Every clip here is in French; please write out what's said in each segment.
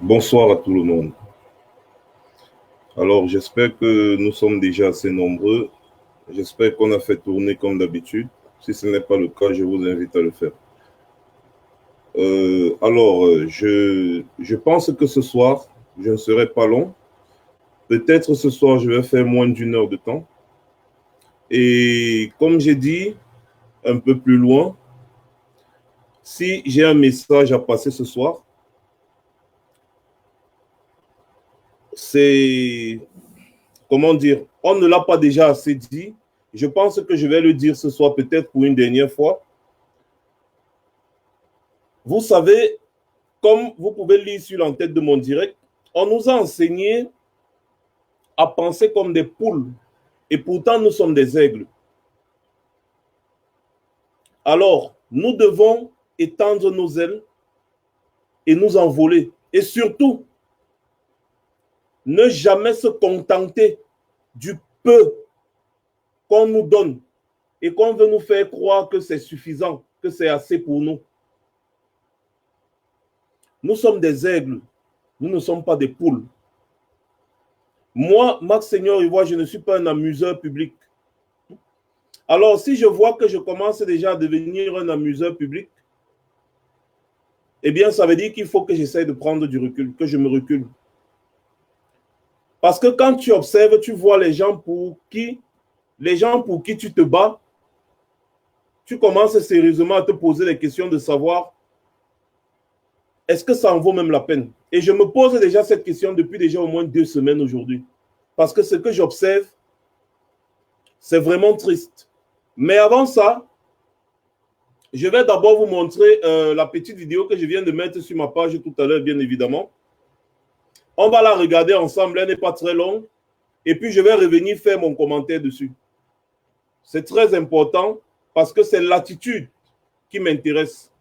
Bonsoir à tout le monde. Alors, j'espère que nous sommes déjà assez nombreux. J'espère qu'on a fait tourner comme d'habitude. Si ce n'est pas le cas, je vous invite à le faire. Je pense que ce soir, je ne serai pas long. Peut-être ce soir, je vais faire moins d'une heure de temps. Et comme j'ai dit un peu plus loin, si j'ai un message à passer ce soir, c'est, comment dire, on ne l'a pas déjà assez dit. Je pense que je vais le dire ce soir peut-être pour une dernière fois. Vous savez, comme vous pouvez lire sur l'entête de mon direct, on nous a enseigné à penser comme des poules et pourtant nous sommes des aigles. Alors, nous devons étendre nos ailes et nous envoler. Et surtout, ne jamais se contenter du peu qu'on nous donne et qu'on veut nous faire croire que c'est suffisant, que c'est assez pour nous. Nous sommes des aigles, nous ne sommes pas des poules. Moi, Max Seigneur Ivoire, je ne suis pas un amuseur public. Alors, si je vois que je commence déjà à devenir un amuseur public, eh bien, ça veut dire qu'il faut que j'essaye de prendre du recul, que je me recule. Parce que quand tu observes, tu vois les gens pour qui tu te bats, tu commences sérieusement à te poser les questions de savoir est-ce que ça en vaut même la peine? Et je me pose déjà cette question depuis déjà au moins 2 semaines aujourd'hui. Parce que ce que j'observe, c'est vraiment triste. Mais avant ça, je vais d'abord vous montrer la petite vidéo que je viens de mettre sur ma page tout à l'heure, bien évidemment. On va la regarder ensemble, elle n'est pas très longue. Et puis, je vais revenir faire mon commentaire dessus. C'est très important parce que c'est l'attitude qui m'intéresse.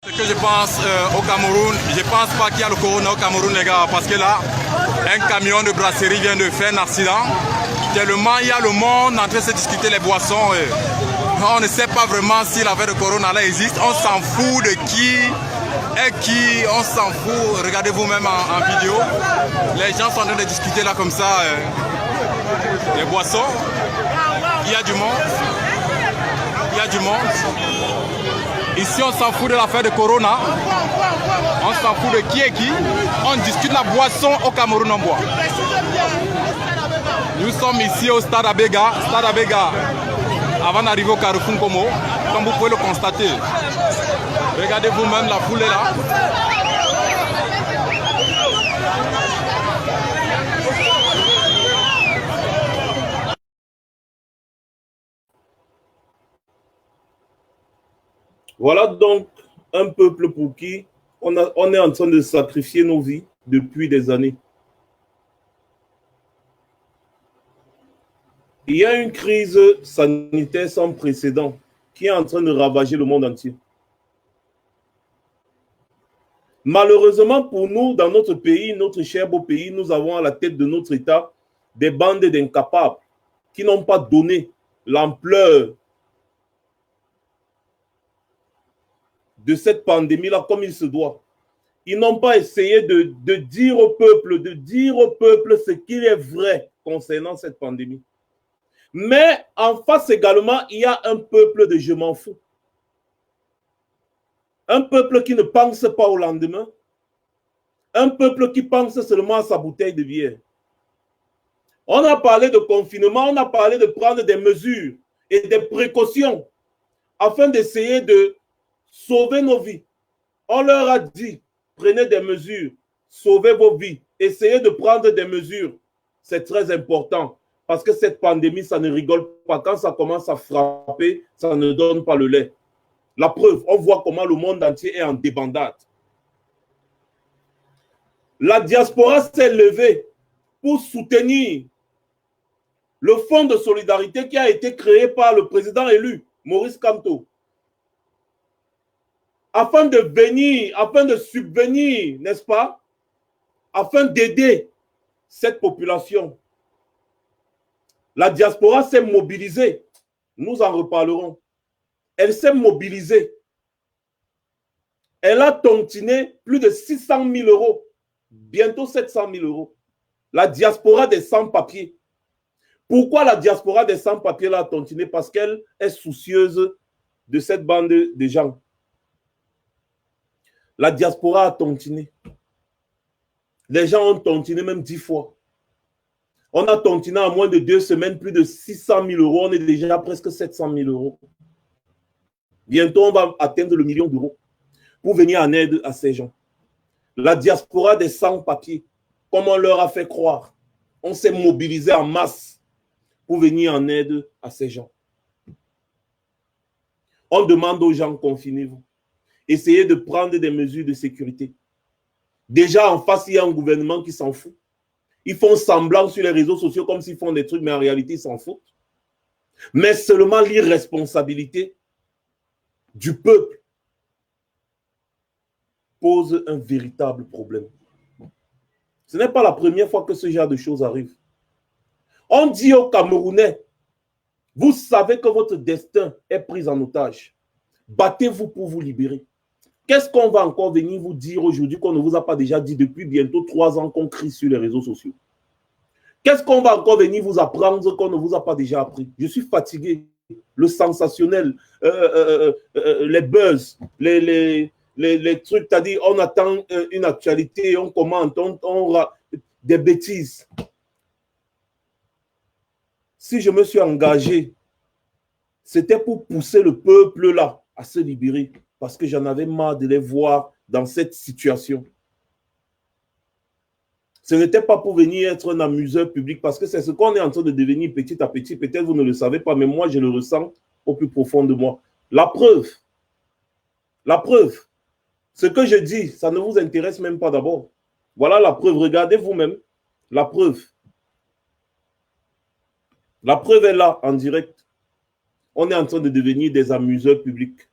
Ce que je pense au Cameroun, je pense pas qu'il y a le corona au Cameroun, les gars, parce que là, un camion de brasserie vient de faire un accident. Tellement il y a le monde en train de se discuter les boissons. On ne sait pas vraiment si l'affaire de corona là existe. On s'en fout de qui est qui, on s'en fout. Regardez vous-même en vidéo. Les gens sont en train de discuter là comme ça. Les boissons. Il y a du monde. Il y a du monde. Ici, on s'en fout de l'affaire de Corona. On s'en fout de qui est qui. On discute la boisson au Cameroun en bois. Nous sommes ici au Stade Abega. Stade Abega, avant d'arriver au Carrefour Nkomo, comme vous pouvez le constater. Regardez vous-même, la foule est là. Voilà donc un peuple pour qui on est en train de sacrifier nos vies depuis des années. Il y a une crise sanitaire sans précédent qui est en train de ravager le monde entier. Malheureusement pour nous, dans notre pays, notre cher beau pays, nous avons à la tête de notre État des bandes d'incapables qui n'ont pas donné l'ampleur de cette pandémie-là comme il se doit. Ils n'ont pas essayé de dire au peuple ce qu'il est vrai concernant cette pandémie. Mais en face également, il y a un peuple de je m'en fous. Un peuple qui ne pense pas au lendemain. Un peuple qui pense seulement à sa bouteille de bière. On a parlé de confinement, on a parlé de prendre des mesures et des précautions afin d'essayer de sauver nos vies. On leur a dit, prenez des mesures, sauvez vos vies, essayez de prendre des mesures. C'est très important parce que cette pandémie, ça ne rigole pas. Quand ça commence à frapper, ça ne donne pas le lait. La preuve, on voit comment le monde entier est en débandade. La diaspora s'est levée pour soutenir le fonds de solidarité qui a été créé par le président élu, Maurice Kamto, afin de venir, afin de subvenir, n'est-ce pas, afin d'aider cette population. La diaspora s'est mobilisée, nous en reparlerons. Elle s'est mobilisée Elle a tontiné plus de 600 000 euros, bientôt 700 000 euros. La diaspora des sans-papiers. Pourquoi la diaspora des sans-papiers l'a tontiné? Parce qu'elle est soucieuse de cette bande de gens. La diaspora a tontiné. Les gens ont tontiné même 10 fois. On a tontiné en moins de 2 semaines plus de 600 000 euros. On est déjà à presque 700 000 euros. Bientôt, on va atteindre le million d'euros pour venir en aide à ces gens. La diaspora des sans-papiers, comme on leur a fait croire, on s'est mobilisé en masse pour venir en aide à ces gens. On demande aux gens, confinez-vous. Essayez de prendre des mesures de sécurité. Déjà, en face, il y a un gouvernement qui s'en fout. Ils font semblant sur les réseaux sociaux comme s'ils font des trucs, mais en réalité, ils s'en foutent. Mais seulement l'irresponsabilité du peuple pose un véritable problème. Ce n'est pas la première fois que ce genre de choses arrive. On dit aux Camerounais, vous savez que votre destin est pris en otage. Battez-vous pour vous libérer. Qu'est-ce qu'on va encore venir vous dire aujourd'hui qu'on ne vous a pas déjà dit depuis bientôt 3 ans qu'on crie sur les réseaux sociaux? Qu'est-ce qu'on va encore venir vous apprendre qu'on ne vous a pas déjà appris? Je suis fatigué. Le sensationnel, les buzz, les trucs, c'est-à-dire on attend une actualité, on commente, on des bêtises. Si je me suis engagé, c'était pour pousser le peuple là à se libérer parce que j'en avais marre de les voir dans cette situation. Ce n'était pas pour venir être un amuseur public parce que c'est ce qu'on est en train de devenir petit à petit. Peut-être vous ne le savez pas, mais moi je le ressens au plus profond de moi. La preuve, ce que je dis, ça ne vous intéresse même pas d'abord. Voilà la preuve, regardez vous-même, la preuve. La preuve est là, en direct. On est en train de devenir des amuseurs publics.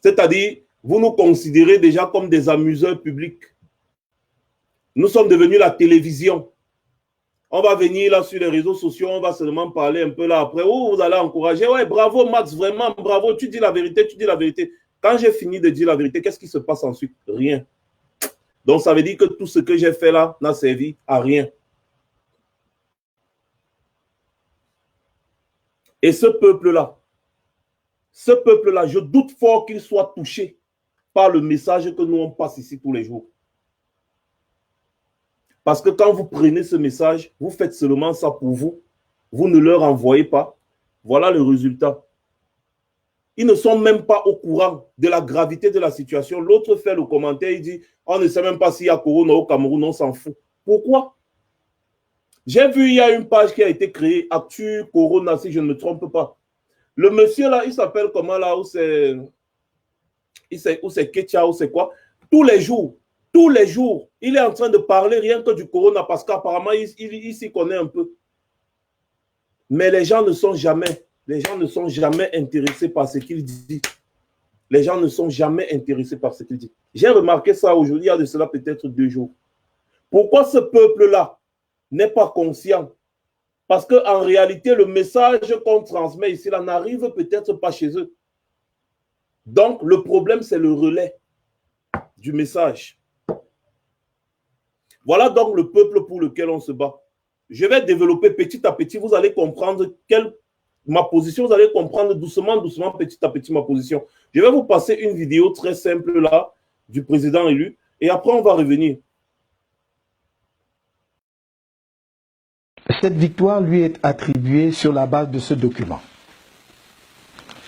C'est-à-dire, vous nous considérez déjà comme des amuseurs publics. Nous sommes devenus la télévision. On va venir là sur les réseaux sociaux, on va seulement parler un peu là après. Oh, vous allez encourager. Ouais, bravo Max, vraiment, bravo, tu dis la vérité, tu dis la vérité. Quand j'ai fini de dire la vérité, qu'est-ce qui se passe ensuite? Rien. Donc ça veut dire que tout ce que j'ai fait là n'a servi à rien. Et ce peuple-là, je doute fort qu'il soit touché par le message que nous on passe ici tous les jours. Parce que quand vous prenez ce message, vous faites seulement ça pour vous. Vous ne leur envoyez pas. Voilà le résultat. Ils ne sont même pas au courant de la gravité de la situation. L'autre fait le commentaire, il dit, on ne sait même pas s'il y a corona au Cameroun, on s'en fout. Pourquoi? J'ai vu, il y a une page qui a été créée, Actu Corona, si je ne me trompe pas. Le monsieur là, il s'appelle comment là, où c'est Ketia, ou c'est quoi? Tous les jours, il est en train de parler rien que du corona parce qu'apparemment, il s'y connaît un peu. Mais les gens ne sont jamais intéressés par ce qu'il dit. Les gens ne sont jamais intéressés par ce qu'il dit. J'ai remarqué ça aujourd'hui, il y a de cela peut-être 2 jours. Pourquoi ce peuple-là n'est pas conscient? Parce qu'en réalité, le message qu'on transmet ici là n'arrive peut-être pas chez eux. Donc, le problème, c'est le relais du message. Voilà donc le peuple pour lequel on se bat. Je vais développer petit à petit, vous allez comprendre ma position, vous allez comprendre doucement, petit à petit ma position. Je vais vous passer une vidéo très simple là, du président élu, et après on va revenir. Cette victoire lui est attribuée sur la base de ce document.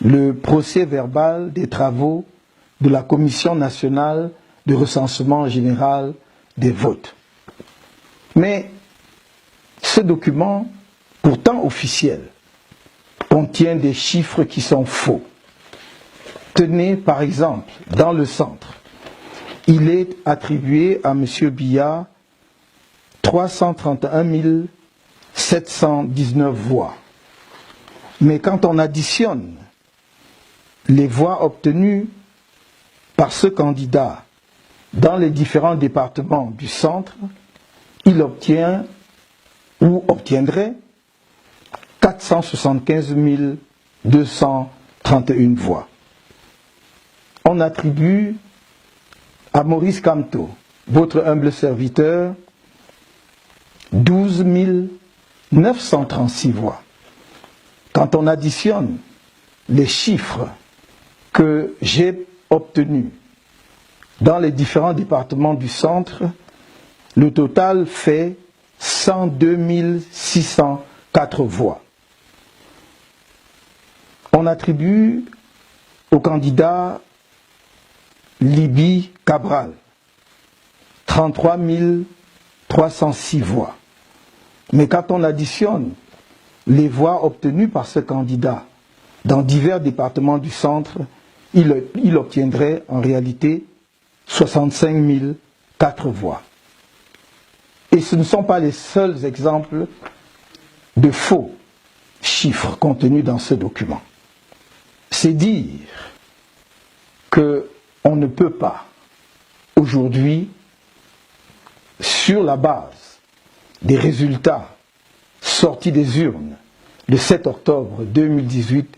Le procès verbal des travaux de la Commission nationale de recensement général des votes. Mais ce document, pourtant officiel, contient des chiffres qui sont faux. Tenez par exemple, dans le centre, il est attribué à M. Biya 331 719 voix. Mais quand on additionne les voix obtenues par ce candidat dans les différents départements du centre, il obtient ou obtiendrait 475 231 voix. On attribue à Maurice Kamto, votre humble serviteur, 12 936 voix. Quand on additionne les chiffres que j'ai obtenus dans les différents départements du centre, le total fait 102 604 voix. On attribue au candidat Libye Cabral 33 306 voix. Mais quand on additionne les voix obtenues par ce candidat dans divers départements du centre, il obtiendrait en réalité 65 004 voix. Et ce ne sont pas les seuls exemples de faux chiffres contenus dans ce document. C'est dire qu'on ne peut pas aujourd'hui, sur la base des résultats sortis des urnes le 7 octobre 2018,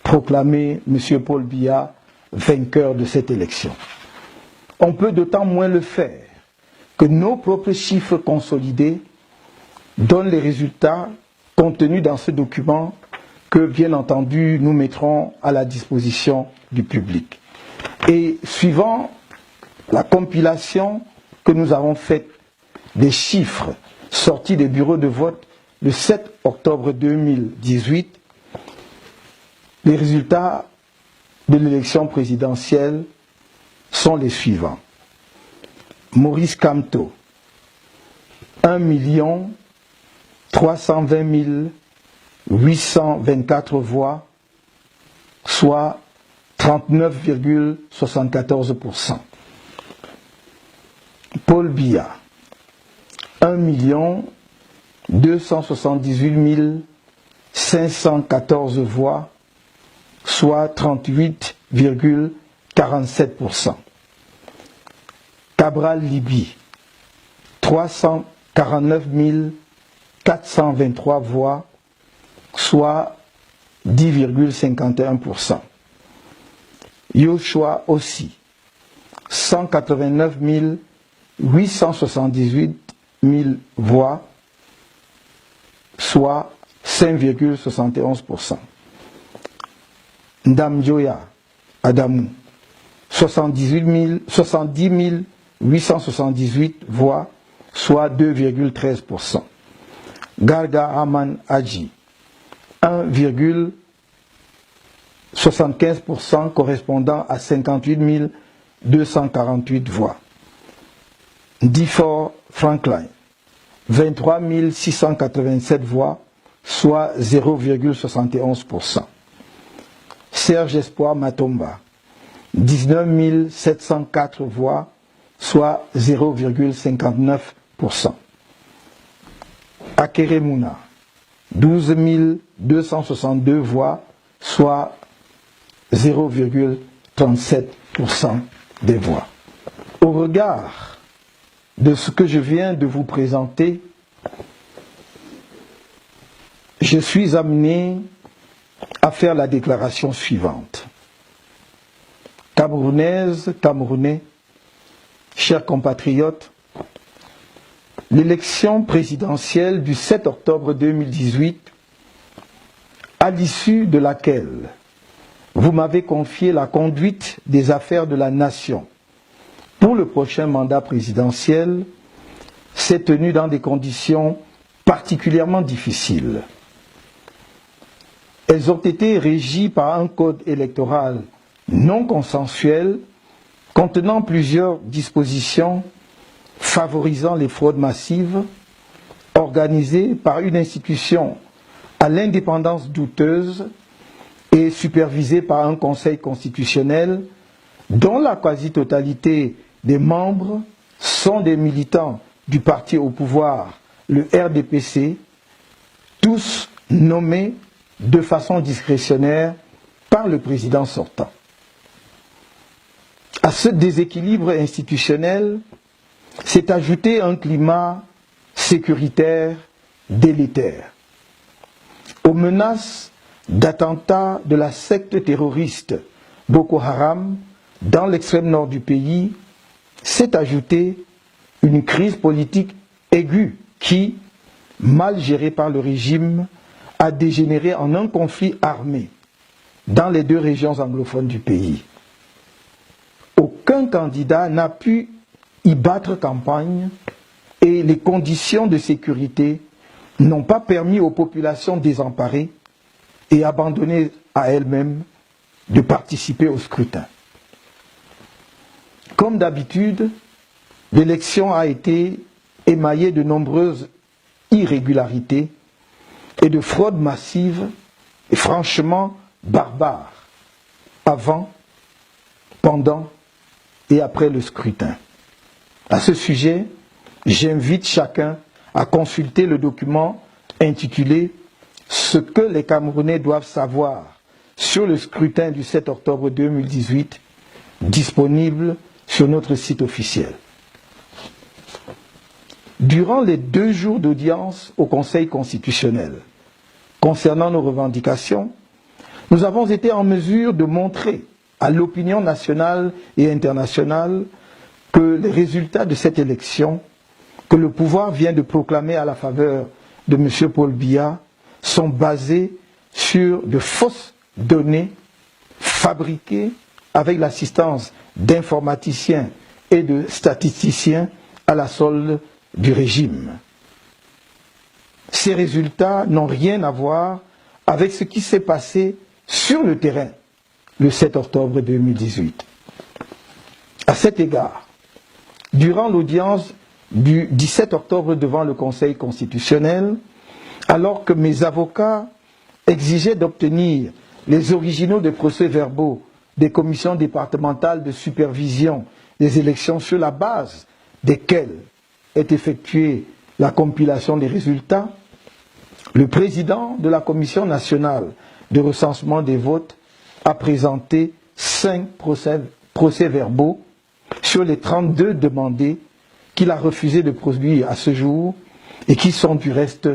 proclamer M. Paul Biya vainqueur de cette élection. On peut d'autant moins le faire que nos propres chiffres consolidés donnent les résultats contenus dans ce document que, bien entendu, nous mettrons à la disposition du public. Et suivant la compilation que nous avons faite des chiffres sortis des bureaux de vote le 7 octobre 2018, les résultats de l'élection présidentielle sont les suivants. Maurice Kamto, 1 320 824 voix, soit 39,74%. Paul Biya, 1 278 514 voix, soit 38,47%. Cabral Libye, 349 423 voix, soit 10,51%. Yoshua aussi, 189 878 voix, soit 5,71%. Ndamjoya Adamou, 70 878 voix, soit 2,13%. Garga Aman Hadji, 1,75% correspondant à 58 248 voix. Difor Franklin, 23 687 voix, soit 0,71%. Serge Espoir Matomba, 19 704 voix, soit 0,59%. Akeremouna, 12 262 voix, soit 0,37% des voix. Au regard de ce que je viens de vous présenter, je suis amené à faire la déclaration suivante. Camerounaises, Camerounais, chers compatriotes, l'élection présidentielle du 7 octobre 2018, à l'issue de laquelle vous m'avez confié la conduite des affaires de la nation pour le prochain mandat présidentiel, s'est tenue dans des conditions particulièrement difficiles. Elles ont été régies par un code électoral non consensuel contenant plusieurs dispositions favorisant les fraudes massives, organisées par une institution à l'indépendance douteuse et supervisée par un conseil constitutionnel dont la quasi-totalité des membres sont des militants du parti au pouvoir, le RDPC, tous nommés de façon discrétionnaire par le président sortant. À ce déséquilibre institutionnel s'est ajouté un climat sécuritaire délétère. Aux menaces d'attentats de la secte terroriste Boko Haram dans l'extrême nord du pays s'est ajoutée une crise politique aiguë qui, mal gérée par le régime, a dégénéré en un conflit armé dans les deux régions anglophones du pays. Aucun candidat n'a pu y battre campagne et les conditions de sécurité n'ont pas permis aux populations désemparées et abandonnées à elles-mêmes de participer au scrutin. Comme d'habitude, l'élection a été émaillée de nombreuses irrégularités et de fraudes massives et franchement barbares avant, pendant et après le scrutin. À ce sujet, j'invite chacun à consulter le document intitulé « Ce que les Camerounais doivent savoir sur le scrutin du 7 octobre 2018 » disponible sur notre site officiel. Durant les 2 jours d'audience au Conseil constitutionnel, concernant nos revendications, nous avons été en mesure de montrer à l'opinion nationale et internationale que les résultats de cette élection, que le pouvoir vient de proclamer à la faveur de M. Paul Biya, sont basés sur de fausses données fabriquées avec l'assistance d'informaticiens et de statisticiens à la solde du régime. Ces résultats n'ont rien à voir avec ce qui s'est passé sur le terrain le 7 octobre 2018. À cet égard, durant l'audience du 17 octobre devant le Conseil constitutionnel, alors que mes avocats exigeaient d'obtenir les originaux des procès-verbaux des commissions départementales de supervision des élections sur la base desquelles est effectuée la compilation des résultats, le président de la Commission nationale de recensement des votes a présenté 5 procès-verbaux sur les 32 demandés qu'il a refusé de produire à ce jour et qui sont du reste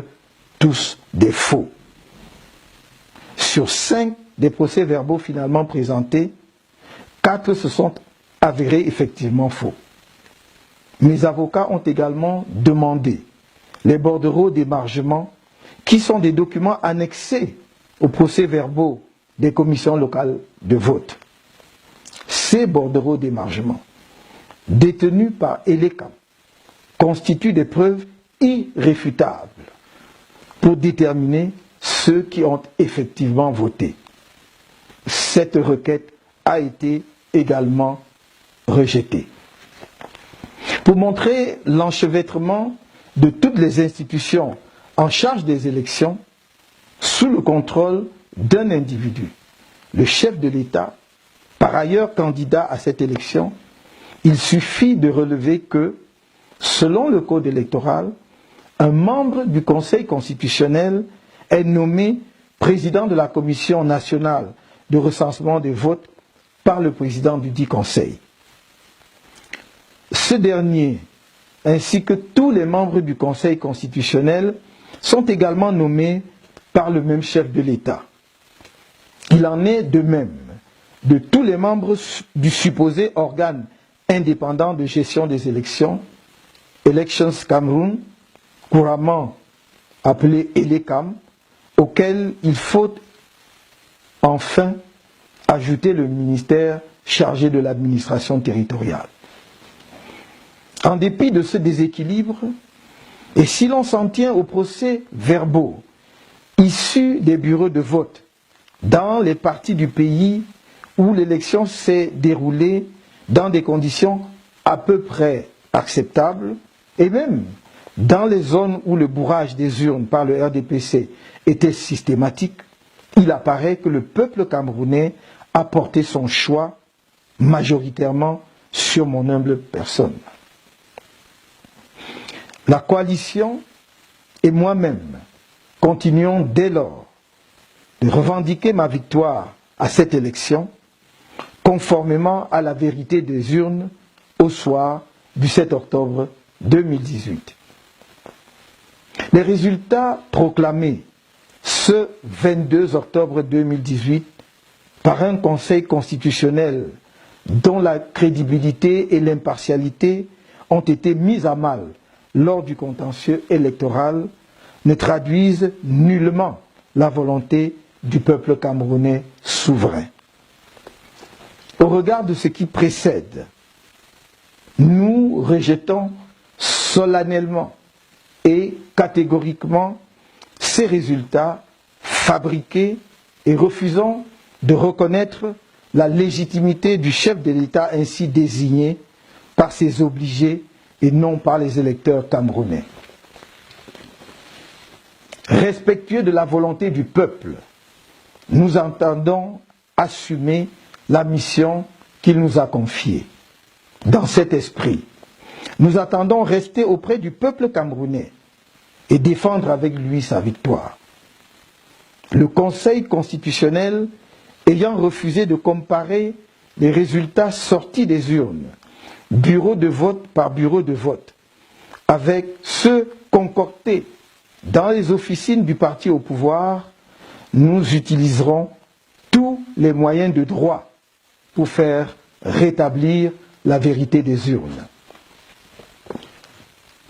tous des faux. Sur 5 des procès-verbaux finalement présentés, 4 se sont avérés effectivement faux. Mes avocats ont également demandé les bordereaux d'émargement qui sont des documents annexés aux procès-verbaux des commissions locales de vote. Ces bordereaux d'émargement, détenus par ELECAM, constituent des preuves irréfutables pour déterminer ceux qui ont effectivement voté. Cette requête a été également rejetée. Pour montrer l'enchevêtrement de toutes les institutions en charge des élections sous le contrôle d'un individu, le chef de l'État, par ailleurs candidat à cette élection, il suffit de relever que, selon le code électoral, un membre du Conseil constitutionnel est nommé président de la Commission nationale de recensement des votes par le président du dit Conseil. Ce dernier, ainsi que tous les membres du Conseil constitutionnel, sont également nommés par le même chef de l'État. Il en est de même de tous les membres du supposé organe indépendant de gestion des élections, Elections Cameroun, couramment appelé ELECAM, auquel il faut enfin ajouter le ministère chargé de l'administration territoriale. En dépit de ce déséquilibre, et si l'on s'en tient aux procès-verbaux issus des bureaux de vote dans les parties du pays où l'élection s'est déroulée dans des conditions à peu près acceptables, et même dans les zones où le bourrage des urnes par le RDPC était systématique, il apparaît que le peuple camerounais a porté son choix majoritairement sur mon humble personne. La coalition et moi-même continuons dès lors de revendiquer ma victoire à cette élection conformément à la vérité des urnes au soir du 7 octobre 2018. Les résultats proclamés ce 22 octobre 2018 par un Conseil constitutionnel dont la crédibilité et l'impartialité ont été mises à mal lors du contentieux électoral, ne traduisent nullement la volonté du peuple camerounais souverain. Au regard de ce qui précède, nous rejetons solennellement et catégoriquement ces résultats fabriqués et refusons de reconnaître la légitimité du chef de l'État ainsi désigné par ses obligés et non par les électeurs camerounais. Respectueux de la volonté du peuple, nous entendons assumer la mission qu'il nous a confiée. Dans cet esprit, nous attendons rester auprès du peuple camerounais et défendre avec lui sa victoire. Le Conseil constitutionnel ayant refusé de comparer les résultats sortis des urnes, bureau de vote par bureau de vote, avec ceux concoctés dans les officines du parti au pouvoir, nous utiliserons tous les moyens de droit pour faire rétablir la vérité des urnes.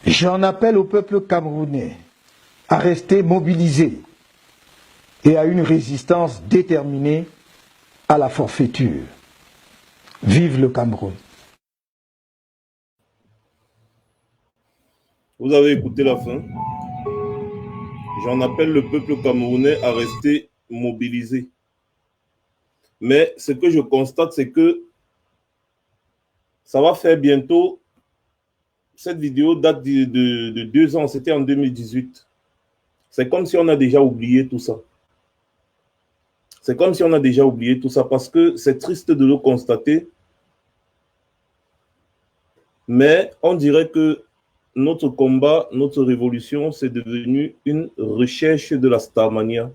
J'en appelle au peuple camerounais à rester mobilisé et à une résistance déterminée à la forfaiture. Vive le Cameroun! Vous avez écouté la fin. J'en appelle le peuple camerounais à rester mobilisé. Mais ce que je constate, c'est que ça va faire bientôt, cette vidéo date de 2 ans, c'était en 2018. C'est comme si on a déjà oublié tout ça. C'est comme si on a déjà oublié tout ça parce que c'est triste de le constater. Mais on dirait que notre combat, notre révolution, c'est devenu une recherche de la Starmania.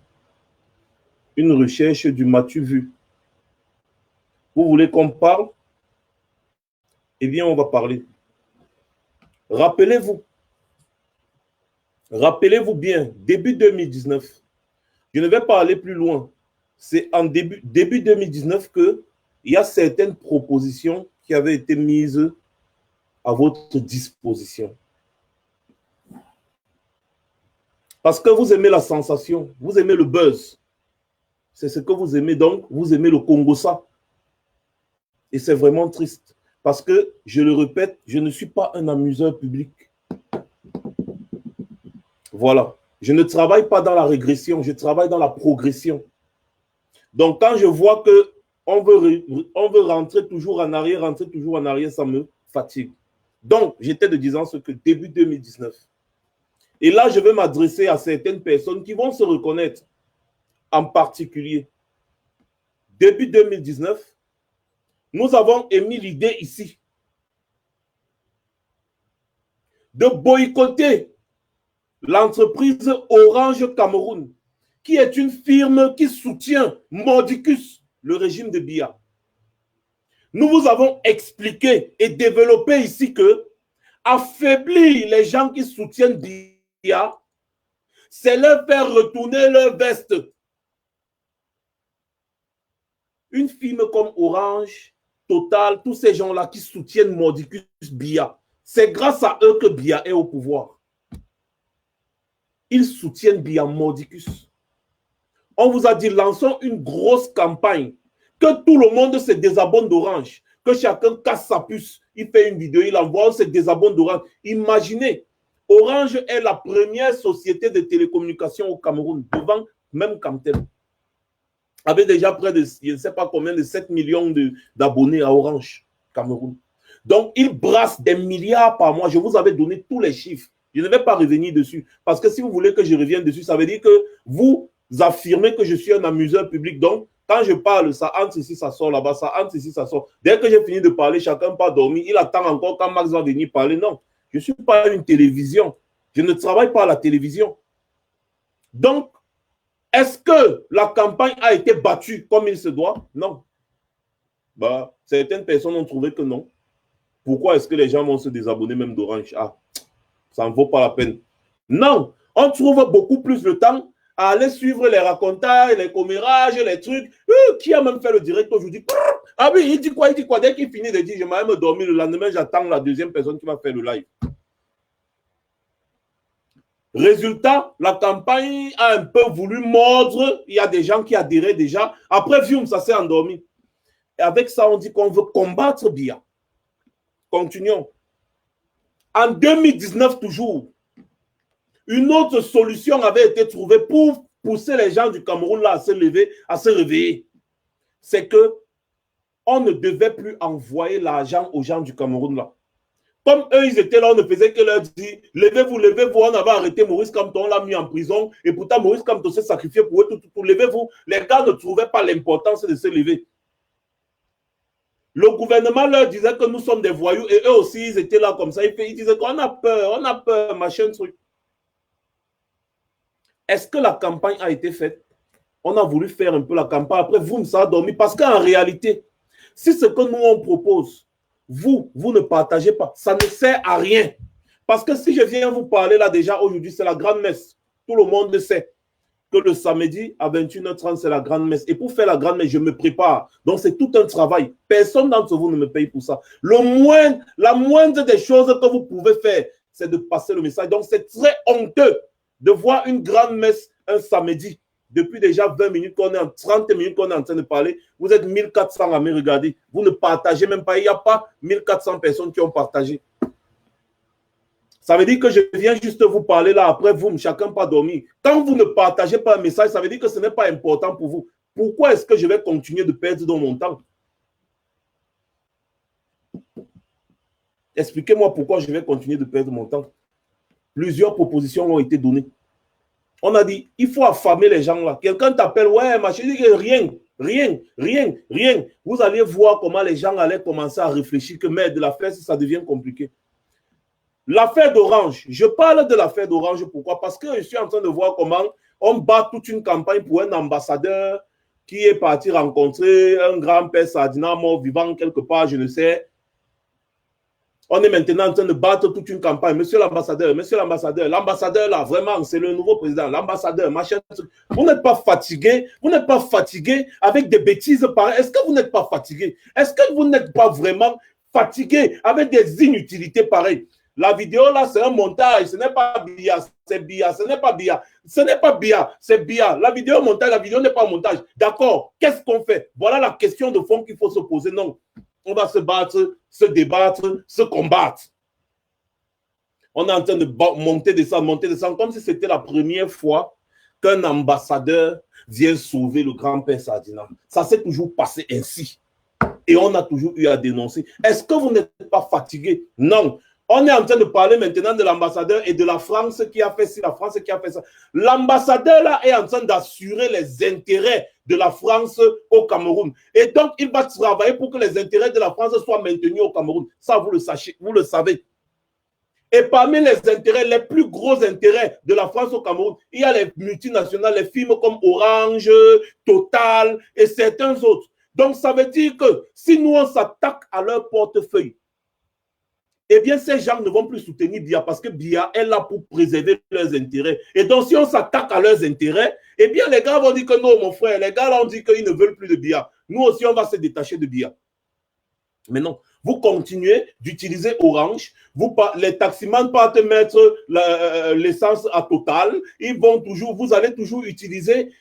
Une recherche du m'as-tu vu. Vous voulez qu'on parle? Eh bien, on va parler. Rappelez-vous bien, début 2019, je ne vais pas aller plus loin. C'est en début 2019 qu'il y a certaines propositions qui avaient été mises à votre disposition. Parce que vous aimez la sensation, vous aimez le buzz. C'est ce que vous aimez, donc vous aimez le Congossa. Et c'est vraiment triste. Parce que, je le répète, je ne suis pas un amuseur public. Voilà. Je ne travaille pas dans la régression, je travaille dans la progression. Donc, quand je vois qu'on veut rentrer toujours en arrière, ça me fatigue. Donc, j'étais de disant ce que début 2019. Et là, je vais m'adresser à certaines personnes qui vont se reconnaître. En particulier, début 2019, nous avons émis l'idée ici de boycotter l'entreprise Orange Cameroun, qui est une firme qui soutient mordicus le régime de Biya. Nous vous avons expliqué et développé ici que affaiblir les gens qui soutiennent Biya, c'est leur faire retourner leur veste. Une firme comme Orange, Total, tous ces gens-là qui soutiennent mordicus Biya, c'est grâce à eux que Biya est au pouvoir. Ils soutiennent Biya mordicus. On vous a dit, lançons une grosse campagne, que tout le monde se désabonne d'Orange, que chacun casse sa puce, il fait une vidéo, il envoie, on se désabonne d'Orange. Imaginez, Orange est la première société de télécommunications au Cameroun, devant même Camtel. Avait déjà près de, je ne sais pas combien, de 7 millions d'abonnés à Orange, Cameroun. Donc, ils brassent des milliards par mois. Je vous avais donné tous les chiffres. Je ne vais pas revenir dessus. Parce que si vous voulez que je revienne dessus, ça veut dire que vous affirmez que je suis un amuseur public. Donc, quand je parle, ça entre ici, ça sort là-bas, ça entre ici, ça sort. Dès que j'ai fini de parler, chacun part dormir. Il attend encore quand Max va venir parler. Non, je ne suis pas une télévision. Je ne travaille pas à la télévision. Donc, est-ce que la campagne a été battue comme il se doit? Non. Bah, certaines personnes ont trouvé que non. Pourquoi est-ce que les gens vont se désabonner même d'Orange? Ah, ça ne vaut pas la peine. Non, on trouve beaucoup plus le temps à aller suivre les racontages, les commérages, les trucs. Qui a même fait le direct aujourd'hui? Ah oui, il dit quoi? Il dit quoi? Dès qu'il finit de dire, je m'avais me dormir, le lendemain, j'attends la deuxième personne qui va faire le live. Résultat, la campagne a un peu voulu mordre. Il y a des gens qui adhéraient déjà. Après, Vium, ça s'est endormi. Et avec ça, on dit qu'on veut combattre Biya. Continuons. En 2019, toujours, une autre solution avait été trouvée pour pousser les gens du Cameroun là à se lever, à se réveiller. C'est que on ne devait plus envoyer l'argent aux gens du Cameroun là. Comme eux, ils étaient là, on ne faisait que leur dire levez-vous, levez-vous. On avait arrêté Maurice Kamto, on l'a mis en prison. Et pourtant, Maurice Kamto s'est sacrifié pour eux. Tout, levez-vous. Les gars ne trouvaient pas l'importance de se lever. Le gouvernement leur disait que nous sommes des voyous. Et eux aussi, ils étaient là comme ça. Ils disaient qu'on a peur, machin, truc. Est-ce que la campagne a été faite? On a voulu faire un peu la campagne. Après, vous, ça a dormi. Parce qu'en réalité, si ce que nous, on propose, vous ne partagez pas, ça ne sert à rien. Parce que si je viens vous parler là déjà, aujourd'hui, c'est la grande messe. Tout le monde sait que le samedi à 21h30, c'est la grande messe. Et pour faire la grande messe, je me prépare. Donc, c'est tout un travail. Personne d'entre vous ne me paye pour ça. La moindre des choses que vous pouvez faire, c'est de passer le message. Donc, c'est très honteux de voir une grande messe un samedi. Depuis déjà 20 minutes, 30 minutes qu'on est en train de parler, vous êtes 1400 à me regarder. Vous ne partagez même pas. Il n'y a pas 1400 personnes qui ont partagé. Ça veut dire que je viens juste vous parler là, après vous, chacun pas dormir. Quand vous ne partagez pas un message, ça veut dire que ce n'est pas important pour vous. Pourquoi est-ce que je vais continuer de perdre dans mon temps? Expliquez-moi pourquoi je vais continuer de perdre mon temps. Plusieurs propositions ont été données. On a dit, il faut affamer les gens là. Quelqu'un t'appelle, ouais, machin, je dis rien. Vous allez voir comment les gens allaient commencer à réfléchir que merde, l'affaire, ça devient compliqué. L'affaire d'Orange, je parle de l'affaire d'Orange, pourquoi? Parce que je suis en train de voir comment on bat toute une campagne pour un ambassadeur qui est parti rencontrer un grand-père Sadina mort vivant quelque part, je ne sais. On est maintenant en train de battre toute une campagne. Monsieur l'ambassadeur, l'ambassadeur là, vraiment, c'est le nouveau président, l'ambassadeur, machin. Vous n'êtes pas fatigué, avec des bêtises pareilles. Est-ce que vous n'êtes pas fatigué? Est-ce que vous n'êtes pas vraiment fatigué avec des inutilités pareilles? La vidéo là, c'est un montage, ce n'est pas Biya, c'est Biya, ce n'est pas Biya. Ce n'est pas Biya, c'est Biya. La vidéo montage, la vidéo n'est pas un montage. D'accord, qu'est-ce qu'on fait? Voilà la question de fond qu'il faut se poser. Non. On va se battre, se débattre, se combattre. On est en train de monter, descendre, comme si c'était la première fois qu'un ambassadeur vient sauver le grand-père Sadina. Ça s'est toujours passé ainsi. Et on a toujours eu à dénoncer. Est-ce que vous n'êtes pas fatigué? Non. On est en train de parler maintenant de l'ambassadeur et de la France qui a fait ci, la France qui a fait ça. L'ambassadeur là est en train d'assurer les intérêts de la France au Cameroun. Et donc, il va travailler pour que les intérêts de la France soient maintenus au Cameroun. Ça, vous le sachez, vous le savez. Et parmi les intérêts, les plus gros intérêts de la France au Cameroun, il y a les multinationales, les firmes comme Orange, Total et certains autres. Donc, ça veut dire que si nous, on s'attaque à leur portefeuille, eh bien, ces gens ne vont plus soutenir Biya parce que Biya est là pour préserver leurs intérêts. Et donc, si on s'attaque à leurs intérêts, eh bien, les gars vont dire que non, mon frère, les gars là, on dit qu'ils ne veulent plus de Biya. Nous aussi, on va se détacher de Biya. Mais non, vous continuez d'utiliser Orange, les taximans partent mettre l'essence à Total, vous allez toujours utiliser,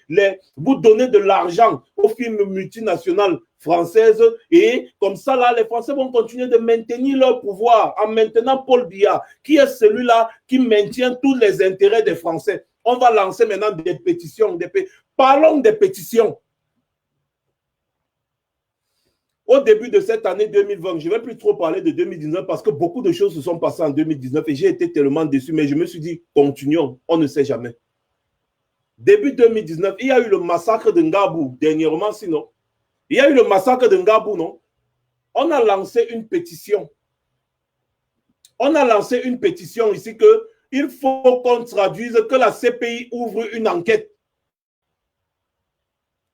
vous donnez de l'argent aux firmes multinationales françaises et comme ça, là, les Français vont continuer de maintenir leur pouvoir en maintenant Paul Biya, qui est celui-là qui maintient tous les intérêts des Français. On va lancer maintenant des pétitions. Parlons des pétitions. Au début de cette année 2020, je ne vais plus trop parler de 2019 parce que beaucoup de choses se sont passées en 2019 et j'ai été tellement déçu, mais je me suis dit, continuons, on ne sait jamais. Début 2019, il y a eu le massacre de Ngabou, dernièrement sinon. Il y a eu le massacre de Ngabou, non? On a lancé une pétition. On a lancé une pétition ici qu'il faut qu'on traduise, que la CPI ouvre une enquête.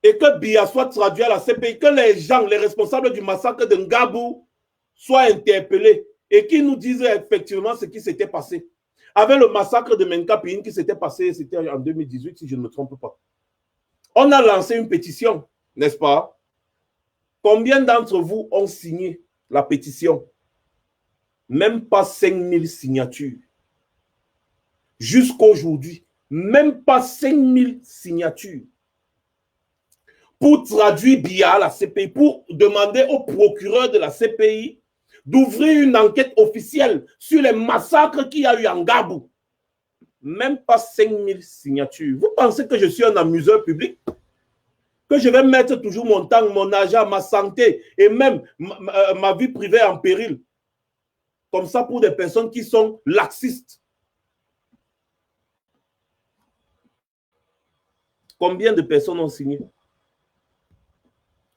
Et que Biya soit traduit à la CPI, que les gens, les responsables du massacre de Ngabou soient interpellés et qu'ils nous disent effectivement ce qui s'était passé. Avec le massacre de Menkapine qui s'était passé, c'était en 2018 si je ne me trompe pas. On a lancé une pétition, n'est-ce pas? Combien d'entre vous ont signé la pétition? Même pas 5000 signatures. Jusqu'aujourd'hui, même pas 5000 signatures. Pour traduire Biya à la CPI, pour demander au procureur de la CPI d'ouvrir une enquête officielle sur les massacres qu'il y a eu en Gabou. Même pas 5000 signatures. Vous pensez que je suis un amuseur public? Que je vais mettre toujours mon temps, mon argent, ma santé et même ma vie privée en péril? Comme ça pour des personnes qui sont laxistes. Combien de personnes ont signé?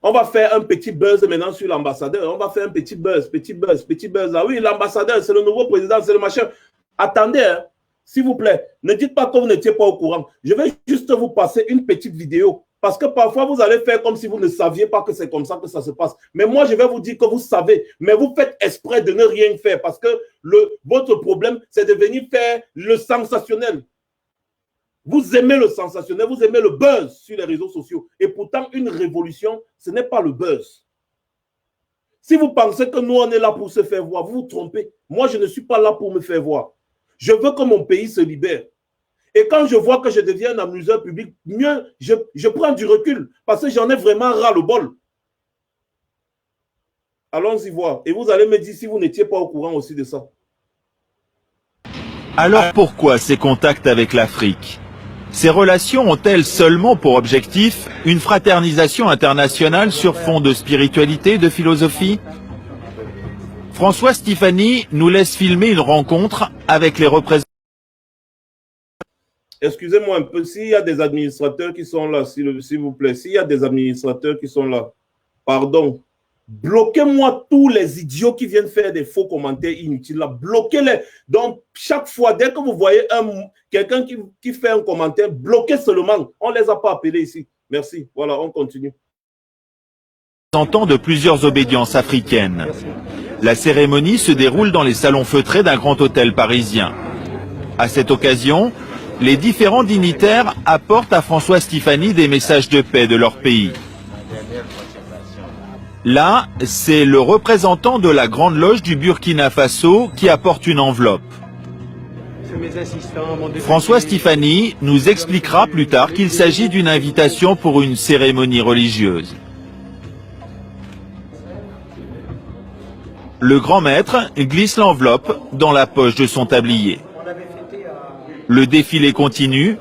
On va faire un petit buzz maintenant sur l'ambassadeur. On va faire un petit buzz, petit buzz, petit buzz. Ah oui, l'ambassadeur, c'est le nouveau président, c'est le machin. Attendez, hein, s'il vous plaît, ne dites pas que vous n'étiez pas au courant. Je vais juste vous passer une petite vidéo. Parce que parfois, vous allez faire comme si vous ne saviez pas que c'est comme ça que ça se passe. Mais moi, je vais vous dire que vous savez. Mais vous faites exprès de ne rien faire. Parce que votre problème, c'est de venir faire le sensationnel. Vous aimez le sensationnel, vous aimez le buzz sur les réseaux sociaux. Et pourtant, une révolution, ce n'est pas le buzz. Si vous pensez que nous, on est là pour se faire voir, vous vous trompez. Moi, je ne suis pas là pour me faire voir. Je veux que mon pays se libère. Et quand je vois que je deviens un amuseur public, mieux, je prends du recul. Parce que j'en ai vraiment ras le bol. Allons-y voir. Et vous allez me dire si vous n'étiez pas au courant aussi de ça. Alors pourquoi ces contacts avec l'Afrique? Ces relations ont-elles seulement pour objectif une fraternisation internationale sur fond de spiritualité et de philosophie? François Stéphanie nous laisse filmer une rencontre avec les représentants. Excusez-moi un peu, s'il y a des administrateurs qui sont là, s'il vous plaît, s'il y a des administrateurs qui sont là, pardon, bloquez-moi tous les idiots qui viennent faire des faux commentaires inutiles là, bloquez-les. Donc, chaque fois, dès que vous voyez quelqu'un qui fait un commentaire, bloquez seulement. On ne les a pas appelés ici. Merci. Voilà, on continue. De plusieurs obédiences africaines. La cérémonie se déroule dans les salons feutrés d'un grand hôtel parisien. À cette occasion, les différents dignitaires apportent à François Stéphanie des messages de paix de leur pays. Là, c'est le représentant de la Grande Loge du Burkina Faso qui apporte une enveloppe. François Stéphanie nous expliquera plus tard qu'il s'agit d'une invitation pour une cérémonie religieuse. Le grand maître glisse l'enveloppe dans la poche de son tablier. Le défilé continue.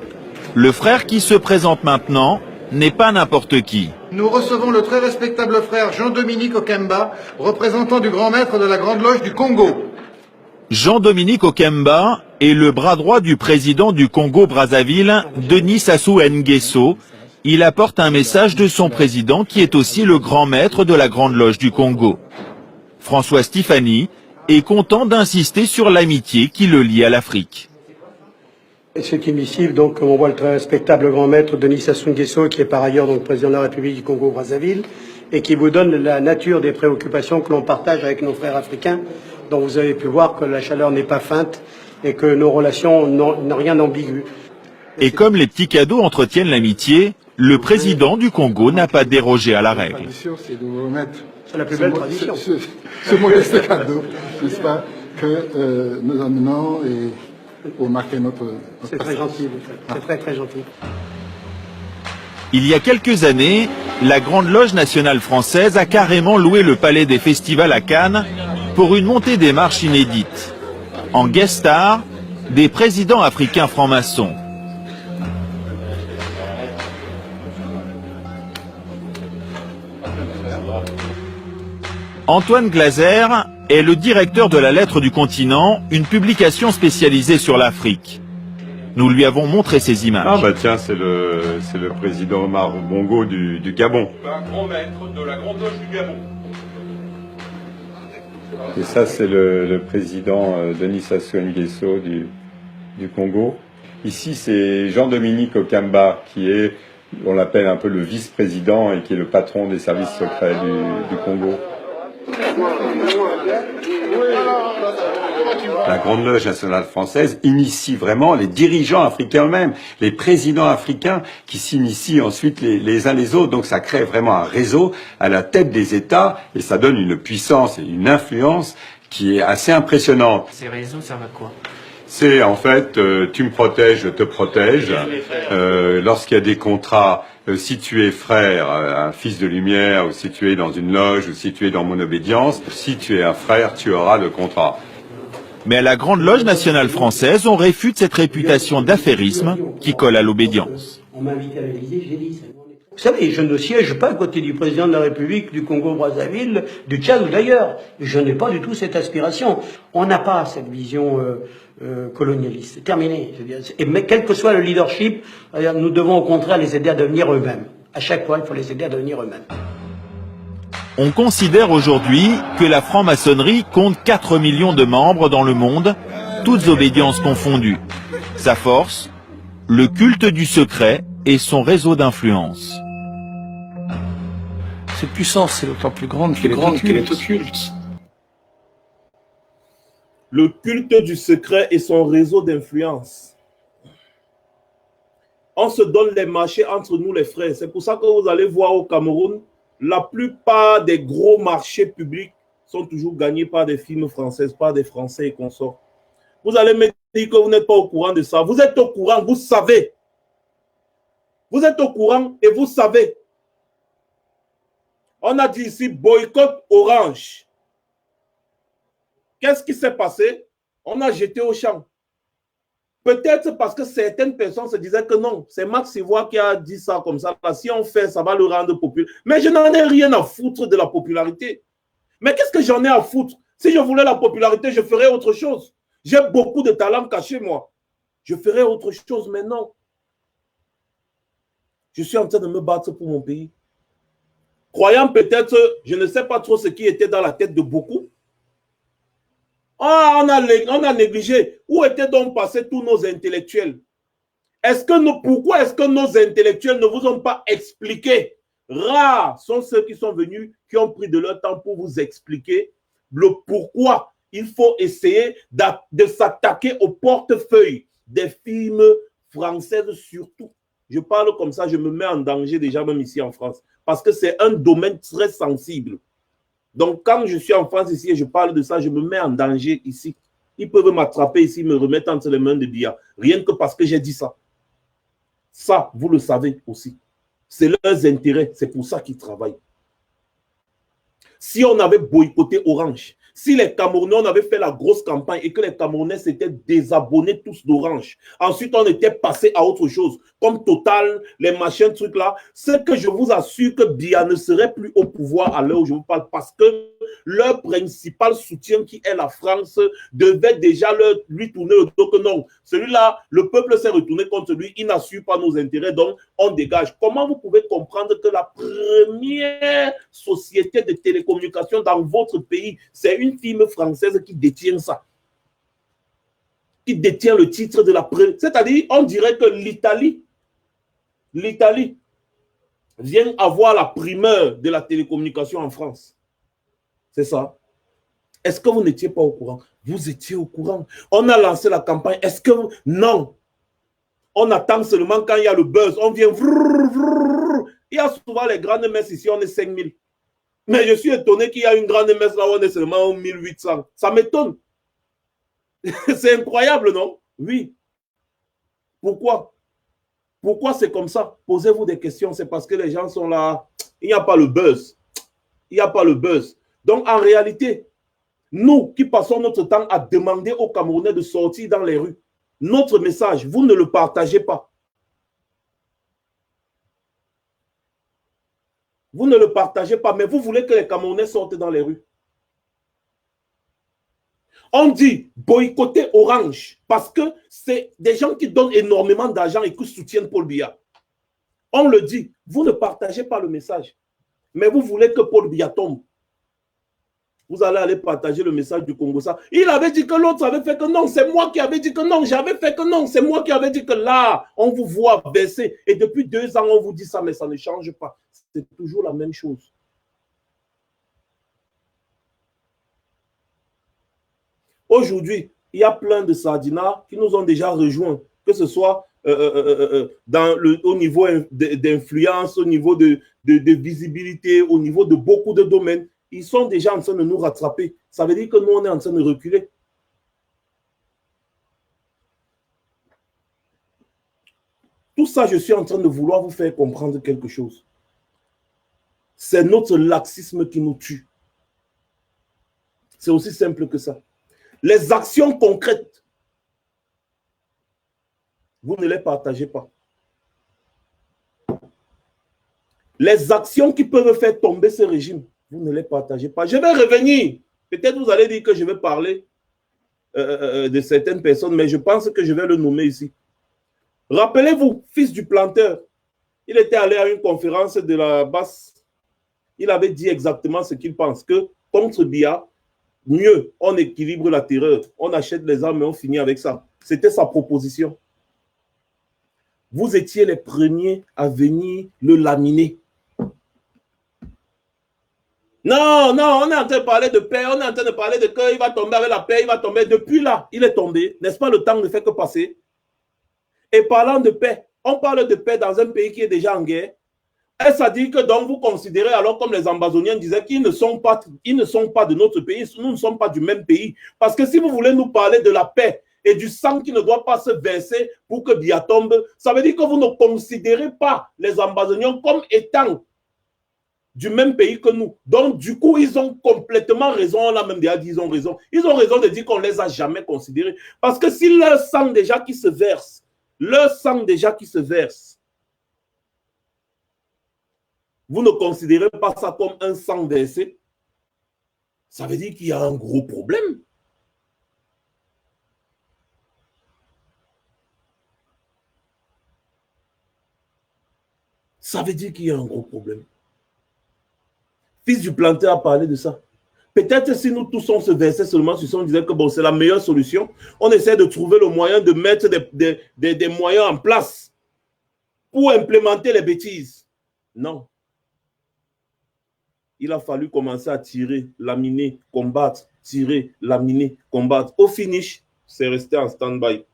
Le frère qui se présente maintenant n'est pas n'importe qui. Nous recevons le très respectable frère Jean-Dominique Okemba, représentant du grand maître de la Grande Loge du Congo. Jean-Dominique Okemba est le bras droit du président du Congo-Brazzaville, Denis Sassou Nguesso. Il apporte un message de son président qui est aussi le grand maître de la Grande Loge du Congo. François Stéphanie est content d'insister sur l'amitié qui le lie à l'Afrique. C'est une missive, donc, comme on voit, le très respectable grand maître Denis Sassou Nguesso, qui est par ailleurs donc président de la République du Congo-Brazzaville, et qui vous donne la nature des préoccupations que l'on partage avec nos frères africains, dont vous avez pu voir que la chaleur n'est pas feinte et que nos relations n'ont rien d'ambigu. Et comme les petits cadeaux entretiennent l'amitié, le président du Congo n'a pas dérogé à la règle. C'est la plus belle tradition. Ce modeste cadeau, n'est-ce pas, que nous amenons pour marquer notre C'est très gentil, c'est très très gentil. Il y a quelques années, la Grande Loge nationale française a carrément loué le palais des festivals à Cannes pour une montée des marches inédite. En guest star, des présidents africains francs-maçons. Antoine Glaser est le directeur de la Lettre du Continent, une publication spécialisée sur l'Afrique. Nous lui avons montré ces images. Ah bah tiens, c'est le président Omar Bongo du Gabon. Un grand maître de la Grande Loge du Gabon. Et ça, c'est le président Denis Sassou Nguesso du Congo. Ici, c'est Jean-Dominique Okemba, qui est, on l'appelle un peu le vice-président et qui est le patron des services secrets du Congo. La Grande Loge nationale française initie vraiment les dirigeants africains eux-mêmes, les présidents africains qui s'initient ensuite les uns les autres. Donc ça crée vraiment un réseau à la tête des États et ça donne une puissance et une influence qui est assez impressionnante. Ces réseaux servent à quoi? C'est en fait, tu me protèges, je te protège. Lorsqu'il y a des contrats, si tu es frère, un fils de lumière, ou si tu es dans une loge, ou si tu es dans mon obédience, si tu es un frère, tu auras le contrat. Mais à la Grande Loge nationale française, on réfute cette réputation d'affairisme qui colle à l'obédience. On m'a invité à l'Élysée, j'ai dit ça. Vous savez, je ne siège pas à côté du président de la République du Congo-Brazzaville, du Tchad ou d'ailleurs. Je n'ai pas du tout cette aspiration. On n'a pas cette vision colonialiste. C'est terminé. Je veux dire. Mais quel que soit le leadership, nous devons au contraire les aider à devenir eux-mêmes. À chaque fois, il faut les aider à devenir eux-mêmes. On considère aujourd'hui que la franc-maçonnerie compte 4 millions de membres dans le monde, toutes obédiences confondues. Sa force, le culte du secret et son réseau d'influence. Cette puissance, c'est d'autant plus grande qu'elle est occulte. Le culte du secret et son réseau d'influence. On se donne les marchés entre nous les frères. C'est pour ça que vous allez voir au Cameroun, la plupart des gros marchés publics sont toujours gagnés par des firmes françaises, par des Français et consorts. Vous allez me dire que vous n'êtes pas au courant de ça. Vous êtes au courant, vous savez. Vous êtes au courant et vous savez. On a dit ici boycott Orange. Qu'est-ce qui s'est passé? On a jeté au champ. Peut-être parce que certaines personnes se disaient que non, c'est Max Ivoire qui a dit ça comme ça. Si on fait, ça va le rendre populaire. Mais je n'en ai rien à foutre de la popularité. Mais qu'est-ce que j'en ai à foutre? Si je voulais la popularité, je ferais autre chose. J'ai beaucoup de talents cachés, moi. Je ferais autre chose, mais non. Je suis en train de me battre pour mon pays. Croyant peut-être, je ne sais pas trop ce qui était dans la tête de beaucoup. Ah, on a négligé. Où étaient donc passés tous nos intellectuels? Pourquoi est-ce que nos intellectuels ne vous ont pas expliqué? Rares sont ceux qui sont venus, qui ont pris de leur temps pour vous expliquer le pourquoi il faut essayer de s'attaquer au portefeuille des firmes françaises surtout. Je parle comme ça, je me mets en danger déjà même ici en France. Parce que c'est un domaine très sensible. Donc, quand je suis en France ici et je parle de ça, je me mets en danger ici. Ils peuvent m'attraper ici, me remettre entre les mains de Biya. Rien que parce que j'ai dit ça. Ça, vous le savez aussi. C'est leurs intérêts. C'est pour ça qu'ils travaillent. Si on avait boycotté Orange, si les Camerounais, on avait fait la grosse campagne et que les Camerounais s'étaient désabonnés tous d'Orange, ensuite on était passé à autre chose, comme Total, les machins, trucs là, c'est que je vous assure que Biya ne serait plus au pouvoir à l'heure où je vous parle parce que leur principal soutien qui est la France devait déjà lui tourner le dos que non. Celui-là, le peuple s'est retourné contre lui, il n'assure pas nos intérêts, donc on dégage. Comment vous pouvez comprendre que la première société de télécommunications dans votre pays, c'est une firme française qui détient ça, qui détient le titre de la presse. C'est-à-dire, on dirait que l'Italie vient avoir la primeur de la télécommunication en France. C'est ça. Est-ce que vous n'étiez pas au courant? Vous étiez au courant. On a lancé la campagne. Est-ce que vous... Non. On attend seulement quand il y a le buzz. On vient... Il y a souvent les grandes messes ici, on est 5000. Mais je suis étonné qu'il y a une grande messe là où on est seulement 1800. Ça m'étonne. C'est incroyable, non? Oui. Pourquoi? Pourquoi c'est comme ça? Posez-vous des questions. C'est parce que les gens sont là. Il n'y a pas le buzz. Il n'y a pas le buzz. Donc, en réalité, nous qui passons notre temps à demander aux Camerounais de sortir dans les rues, notre message, vous ne le partagez pas. Vous ne le partagez pas, mais vous voulez que les Camerounais sortent dans les rues. On dit boycotter Orange parce que c'est des gens qui donnent énormément d'argent et qui soutiennent Paul Biya. On le dit, vous ne partagez pas le message, mais vous voulez que Paul Biya tombe. Vous allez aller partager le message du Congo. Ça. Il avait dit que l'autre avait fait que non. C'est moi qui avais dit que non. J'avais fait que non. C'est moi qui avais dit que là, on vous voit baisser. Et depuis 2 ans, on vous dit ça, mais ça ne change pas. C'est toujours la même chose. Aujourd'hui, il y a plein de sardinats qui nous ont déjà rejoints, que ce soit au niveau d'influence, au niveau de visibilité, au niveau de beaucoup de domaines. Ils sont déjà en train de nous rattraper. Ça veut dire que nous, on est en train de reculer. Tout ça, je suis en train de vouloir vous faire comprendre quelque chose. C'est notre laxisme qui nous tue. C'est aussi simple que ça. Les actions concrètes, vous ne les partagez pas. Les actions qui peuvent faire tomber ce régime, vous ne les partagez pas. Je vais revenir. Peut-être vous allez dire que je vais parler de certaines personnes, mais je pense que je vais le nommer ici. Rappelez-vous, fils du planteur, il était allé à une conférence de la BAS. Il avait dit exactement ce qu'il pense, que contre Biya, mieux, on équilibre la terreur, on achète les armes et on finit avec ça. C'était sa proposition. Vous étiez les premiers à venir le laminer. Non, non, on est en train de parler de paix, on est en train de parler de qu'il va tomber avec la paix, il va tomber. Depuis là, il est tombé. N'est-ce pas, le temps ne fait que passer? Et parlant de paix, on parle de paix dans un pays qui est déjà en guerre. Et ça dit que donc vous considérez alors, comme les Ambazoniens disaient, qu'ils ne sont pas de notre pays, nous ne sommes pas du même pays. Parce que si vous voulez nous parler de la paix et du sang qui ne doit pas se verser pour que Biya tombe, ça veut dire que vous ne considérez pas les Ambazoniens comme étant du même pays que nous. Donc, du coup, ils ont complètement raison. On a même déjà dit, ils ont raison. Ils ont raison de dire qu'on ne les a jamais considérés. Parce que si leur sang déjà qui se verse, vous ne considérez pas ça comme un sang versé, ça veut dire qu'il y a un gros problème. Ça veut dire qu'il y a un gros problème. Fils du planteur a parlé de ça. Peut-être si nous tous on se versait seulement sur ça, on disait que bon, c'est la meilleure solution. On essaie de trouver le moyen de mettre des moyens en place pour implémenter les bêtises. Non. Il a fallu commencer à tirer, laminer, combattre, tirer, laminer, combattre. Au finish, c'est resté en stand-by.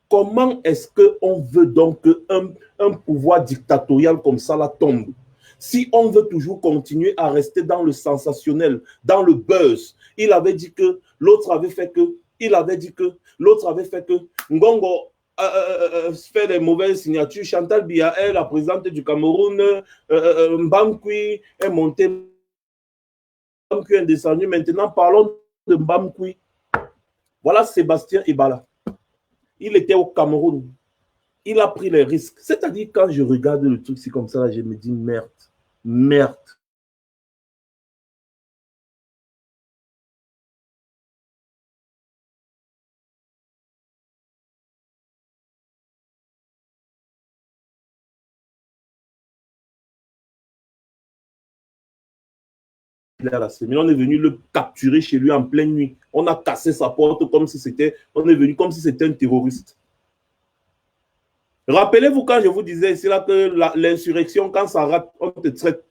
Comment est-ce qu'on veut donc qu'un pouvoir dictatorial comme ça là tombe? Si on veut toujours continuer à rester dans le sensationnel, dans le buzz, il avait dit que, l'autre avait fait que, il avait dit que, l'autre avait fait que, Ngongo fait des mauvaises signatures, Chantal Biya est la présidente du Cameroun, Mbamkwi est monté, Mbamkwi est descendu. Maintenant, parlons de Mbamkwi. Voilà Sébastien Ebala. Il était au Cameroun. Il a pris les risques. C'est-à-dire, quand je regarde le truc, c'est comme ça, là, je me dis merde. Merde. On est venu le capturer chez lui en pleine nuit. On a cassé sa porte comme si c'était, on est venu comme si c'était un terroriste. Rappelez-vous quand je vous disais ici là que l'insurrection, quand ça rate, on te traite.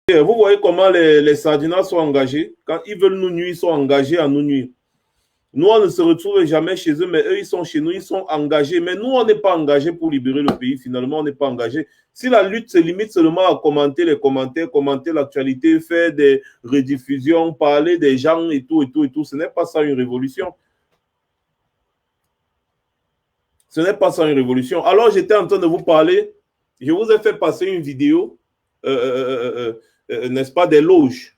Vous voyez comment les sardinats sont engagés. Quand ils veulent nous nuire, ils sont engagés à nous nuire. Nous, on ne se retrouve jamais chez eux, mais eux, ils sont chez nous, ils sont engagés. Mais nous, on n'est pas engagés pour libérer le pays, finalement, on n'est pas engagés. Si la lutte se limite seulement à commenter les commentaires, commenter l'actualité, faire des rediffusions, parler des gens et tout, ce n'est pas ça une révolution. Ce n'est pas ça une révolution. Alors, j'étais en train de vous parler, je vous ai fait passer une vidéo, n'est-ce pas, des loges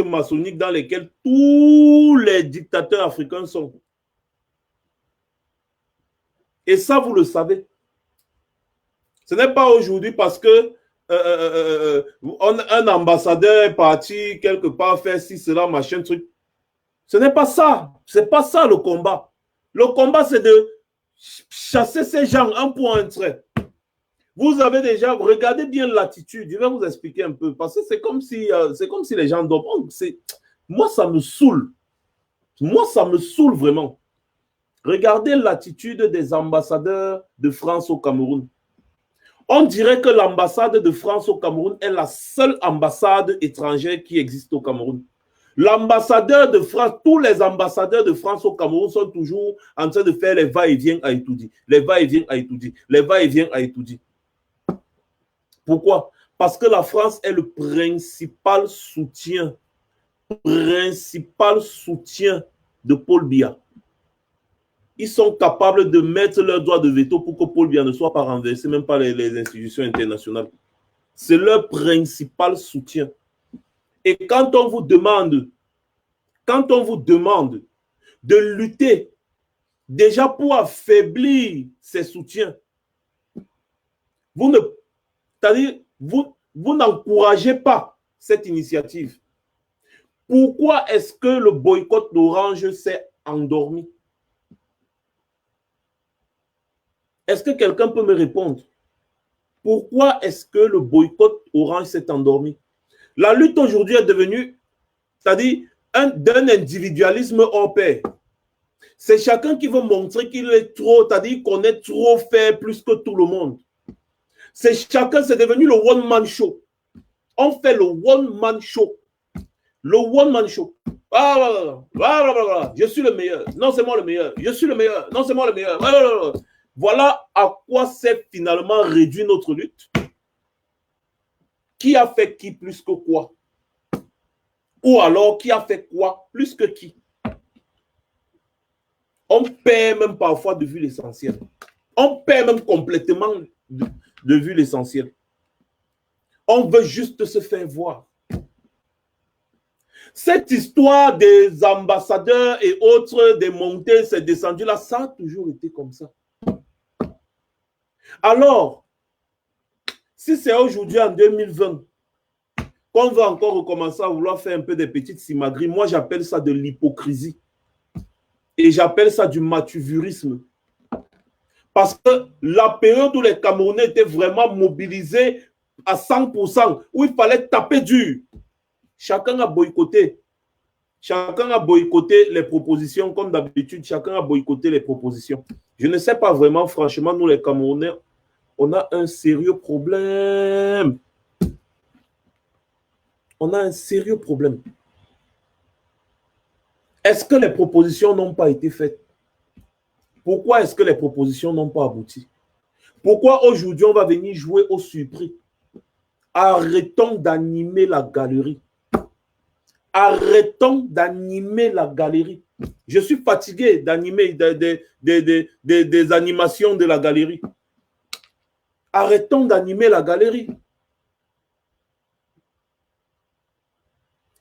maçonniques dans lesquelles tous les dictateurs africains sont. Et ça, vous le savez. Ce n'est pas aujourd'hui parce que un ambassadeur est parti quelque part faire ci, cela, machin, truc. Ce n'est pas ça. Ce n'est pas ça le combat. Le combat, c'est de chasser ces gens un point, un trait. Vous avez déjà, regardez bien l'attitude, je vais vous expliquer un peu, parce que c'est comme si les gens dorment. Moi, ça me saoule. Moi, ça me saoule vraiment. Regardez l'attitude des ambassadeurs de France au Cameroun. On dirait que l'ambassade de France au Cameroun est la seule ambassade étrangère qui existe au Cameroun. L'ambassadeur de France, tous les ambassadeurs de France au Cameroun sont toujours en train de faire les va-et-vient à Etoudi, les va-et-vient à Etoudi, les va-et-vient à Etoudi. Pourquoi? Parce que la France est le principal soutien de Paul Biya. Ils sont capables de mettre leur droit de veto pour que Paul Biya ne soit pas renversé, même par les institutions internationales. C'est leur principal soutien. Et quand on vous demande de lutter déjà pour affaiblir ces soutiens, vous n'encouragez pas cette initiative. Pourquoi est-ce que le boycott d'Orange s'est endormi? Est-ce que quelqu'un peut me répondre? Pourquoi est-ce que le boycott Orange s'est endormi? La lutte aujourd'hui est devenue, c'est-à-dire d'un individualisme hors pair. C'est chacun qui veut montrer qu'il est trop, c'est-à-dire qu'on est trop fait plus que tout le monde. C'est devenu le one-man show. On fait le one-man show. Le one-man show. Je suis le meilleur. Non, c'est moi le meilleur. Je suis le meilleur. Non, c'est moi le meilleur. Voilà à quoi s'est finalement réduit notre lutte. Qui a fait qui plus que quoi? Ou alors, qui a fait quoi plus que qui? On perd même parfois de vue l'essentiel. On perd même complètement de vue l'essentiel. On veut juste se faire voir. Cette histoire des ambassadeurs et autres, des montées, ces descendues là, ça a toujours été comme ça. Alors, si c'est aujourd'hui en 2020 qu'on va encore recommencer à vouloir faire un peu des petites simagrées, moi j'appelle ça de l'hypocrisie. Et j'appelle ça du matuvurisme. Parce que la période où les Camerounais étaient vraiment mobilisés à 100%, où il fallait taper dur, chacun a boycotté. Chacun a boycotté les propositions, comme d'habitude, chacun a boycotté les propositions. Je ne sais pas vraiment, franchement, nous les Camerounais, on a un sérieux problème. On a un sérieux problème. Est-ce que les propositions n'ont pas été faites? Pourquoi est-ce que les propositions n'ont pas abouti? Pourquoi aujourd'hui on va venir jouer au surpris? Arrêtons d'animer la galerie. Arrêtons d'animer la galerie. Je suis fatigué d'animer des animations de la galerie. Arrêtons d'animer la galerie.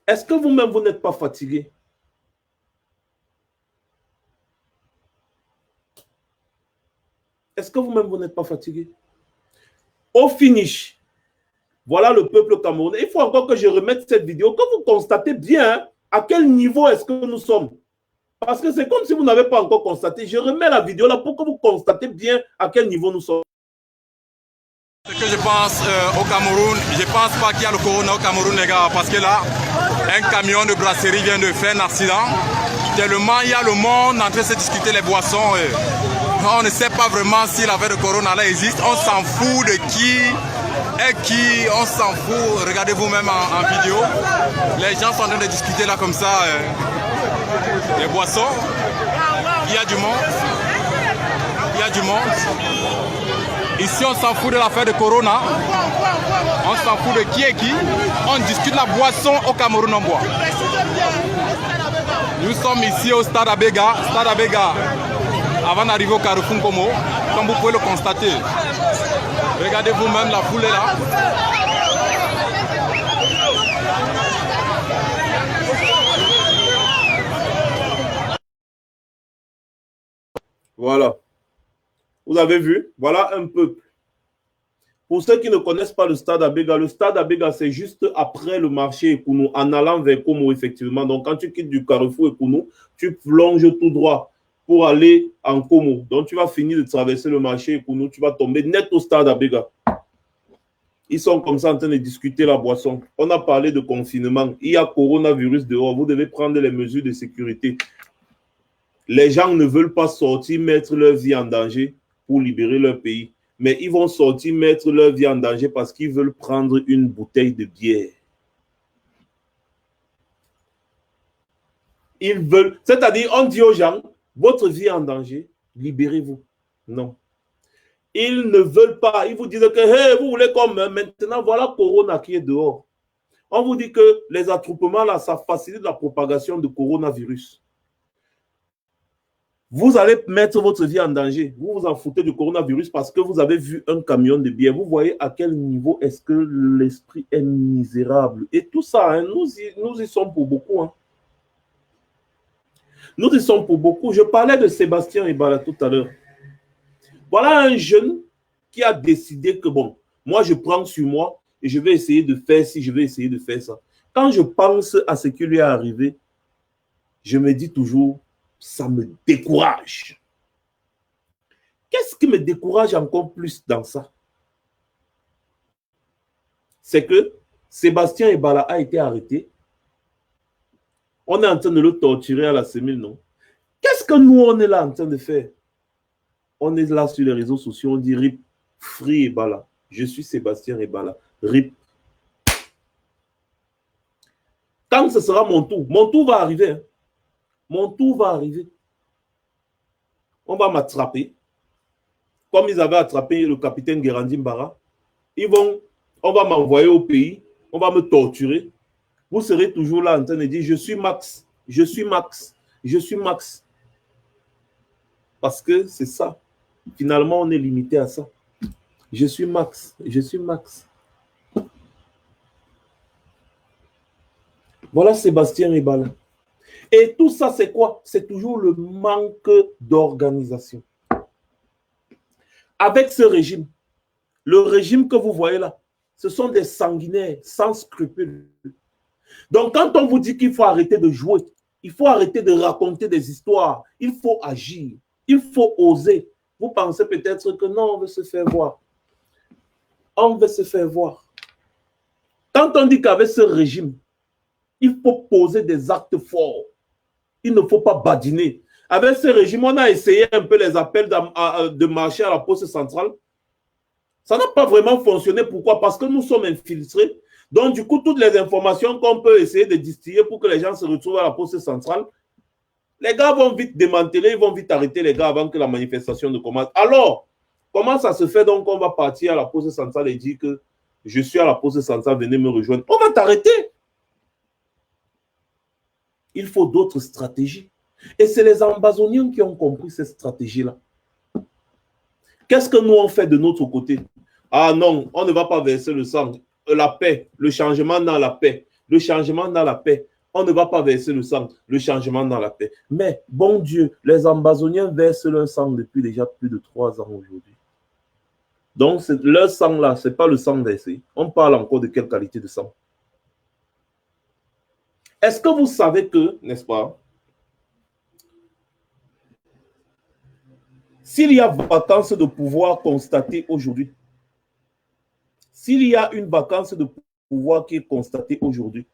Est-ce que vous-même, vous n'êtes pas fatigué? Est-ce que vous-même, vous n'êtes pas fatigué? Au finish, voilà le peuple camerounais. Il faut encore que je remette cette vidéo, que vous constatez bien à quel niveau est-ce que nous sommes. Parce que c'est comme si vous n'avez pas encore constaté. Je remets la vidéo là pour que vous constatez bien à quel niveau nous sommes. Ce que je pense au Cameroun, je ne pense pas qu'il y a le corona au Cameroun, les gars, parce que là, un camion de brasserie vient de faire un accident. Tellement il y a le monde en train de se discuter les boissons. On ne sait pas vraiment si l'affaire de corona là existe. On s'en fout de qui est qui, on s'en fout. Regardez vous-même en vidéo. Les gens sont en train de discuter là comme ça. Les boissons. Il y a du monde. Il y a du monde. Ici, on s'en fout de l'affaire de Corona. On s'en fout de qui est qui. On discute la boisson au Cameroun, on boit. Nous sommes ici au Stade Abega. Stade Abega, avant d'arriver au Carrefour Nkomo, comme vous pouvez le constater. Regardez vous-même, la foule est là. Voilà. Vous avez vu, voilà un peuple. Pour ceux qui ne connaissent pas le stade Abega, c'est juste après le marché Ekounou, en allant vers Komo, effectivement. Donc, quand tu quittes du Carrefour Ekounou, tu plonges tout droit pour aller en Komo. Donc, tu vas finir de traverser le marché Ekounou, tu vas tomber net au stade Abega. Ils sont comme ça en train de discuter la boisson. On a parlé de confinement. Il y a coronavirus dehors. Vous devez prendre les mesures de sécurité. Les gens ne veulent pas sortir, mettre leur vie en danger pour libérer leur pays. mais ils vont sortir mettre leur vie en danger parce qu'ils veulent prendre une bouteille de bière. Ils veulent, c'est-à-dire, on dit aux gens, votre vie est en danger, libérez-vous. Non. Ils ne veulent pas. Ils vous disent que hey, vous voulez comme maintenant, voilà Corona qui est dehors. On vous dit que les attroupements, là, ça facilite la propagation du coronavirus. Vous allez mettre votre vie en danger. Vous vous en foutez du coronavirus parce que vous avez vu un camion de bière. Vous voyez à quel niveau est-ce que l'esprit est misérable. Et tout ça, hein, nous y sommes pour beaucoup. Hein. Nous y sommes pour beaucoup. Je parlais de Sébastien Ebala tout à l'heure. Voilà un jeune qui a décidé que, bon, moi, je prends sur moi et je vais essayer de faire ci, je vais essayer de faire ça. Quand je pense à ce qui lui est arrivé, je me dis toujours, ça me décourage. Qu'est-ce qui me décourage encore plus dans ça? C'est que Sébastien Ebala a été arrêté. On est en train de le torturer à la Sémille, non? Qu'est-ce que nous, on est là en train de faire? On est là sur les réseaux sociaux, on dit RIP, Free Ebala. Je suis Sébastien Ebala. RIP. Quand ce sera mon tour va arriver. Hein. Mon tour va arriver. On va m'attraper. Comme ils avaient attrapé le capitaine Guérandi Mbara. On va m'envoyer au pays. On va me torturer. Vous serez toujours là en train de dire je suis Max. Je suis Max. Je suis Max. Parce que c'est ça. Finalement, on est limité à ça. Je suis Max. Je suis Max. Voilà Sébastien Ebala. Et tout ça, c'est quoi? C'est toujours le manque d'organisation. Avec ce régime, le régime que vous voyez là, ce sont des sanguinaires, sans scrupules. Donc, quand on vous dit qu'il faut arrêter de jouer, il faut arrêter de raconter des histoires, il faut agir, il faut oser. Vous pensez peut-être que non, on veut se faire voir. On veut se faire voir. Quand on dit qu'avec ce régime, il faut poser des actes forts. Il ne faut pas badiner. Avec ce régime, on a essayé un peu les appels de marcher à la poste centrale. Ça n'a pas vraiment fonctionné. Pourquoi? Parce que nous sommes infiltrés. Donc, du coup, toutes les informations qu'on peut essayer de distiller pour que les gens se retrouvent à la poste centrale, les gars vont vite démanteler, ils vont vite arrêter les gars avant que la manifestation ne commence. Alors, comment ça se fait donc qu'on va partir à la poste centrale et dire que je suis à la poste centrale, venez me rejoindre? On va t'arrêter. Il faut d'autres stratégies. Et c'est les Ambazoniens qui ont compris cette stratégie-là. Qu'est-ce que nous on fait de notre côté? Ah non, on ne va pas verser le sang. La paix, le changement dans la paix. Le changement dans la paix. On ne va pas verser le sang, le changement dans la paix. Mais, bon Dieu, les Ambazoniens versent leur sang depuis déjà plus de 3 ans aujourd'hui. Donc, leur sang-là, ce n'est pas le sang versé. On parle encore de quelle qualité de sang? Est-ce que vous savez que, n'est-ce pas, s'il y a vacance de pouvoir constatée aujourd'hui, s'il y a une vacance de pouvoir qui est constatée aujourd'hui,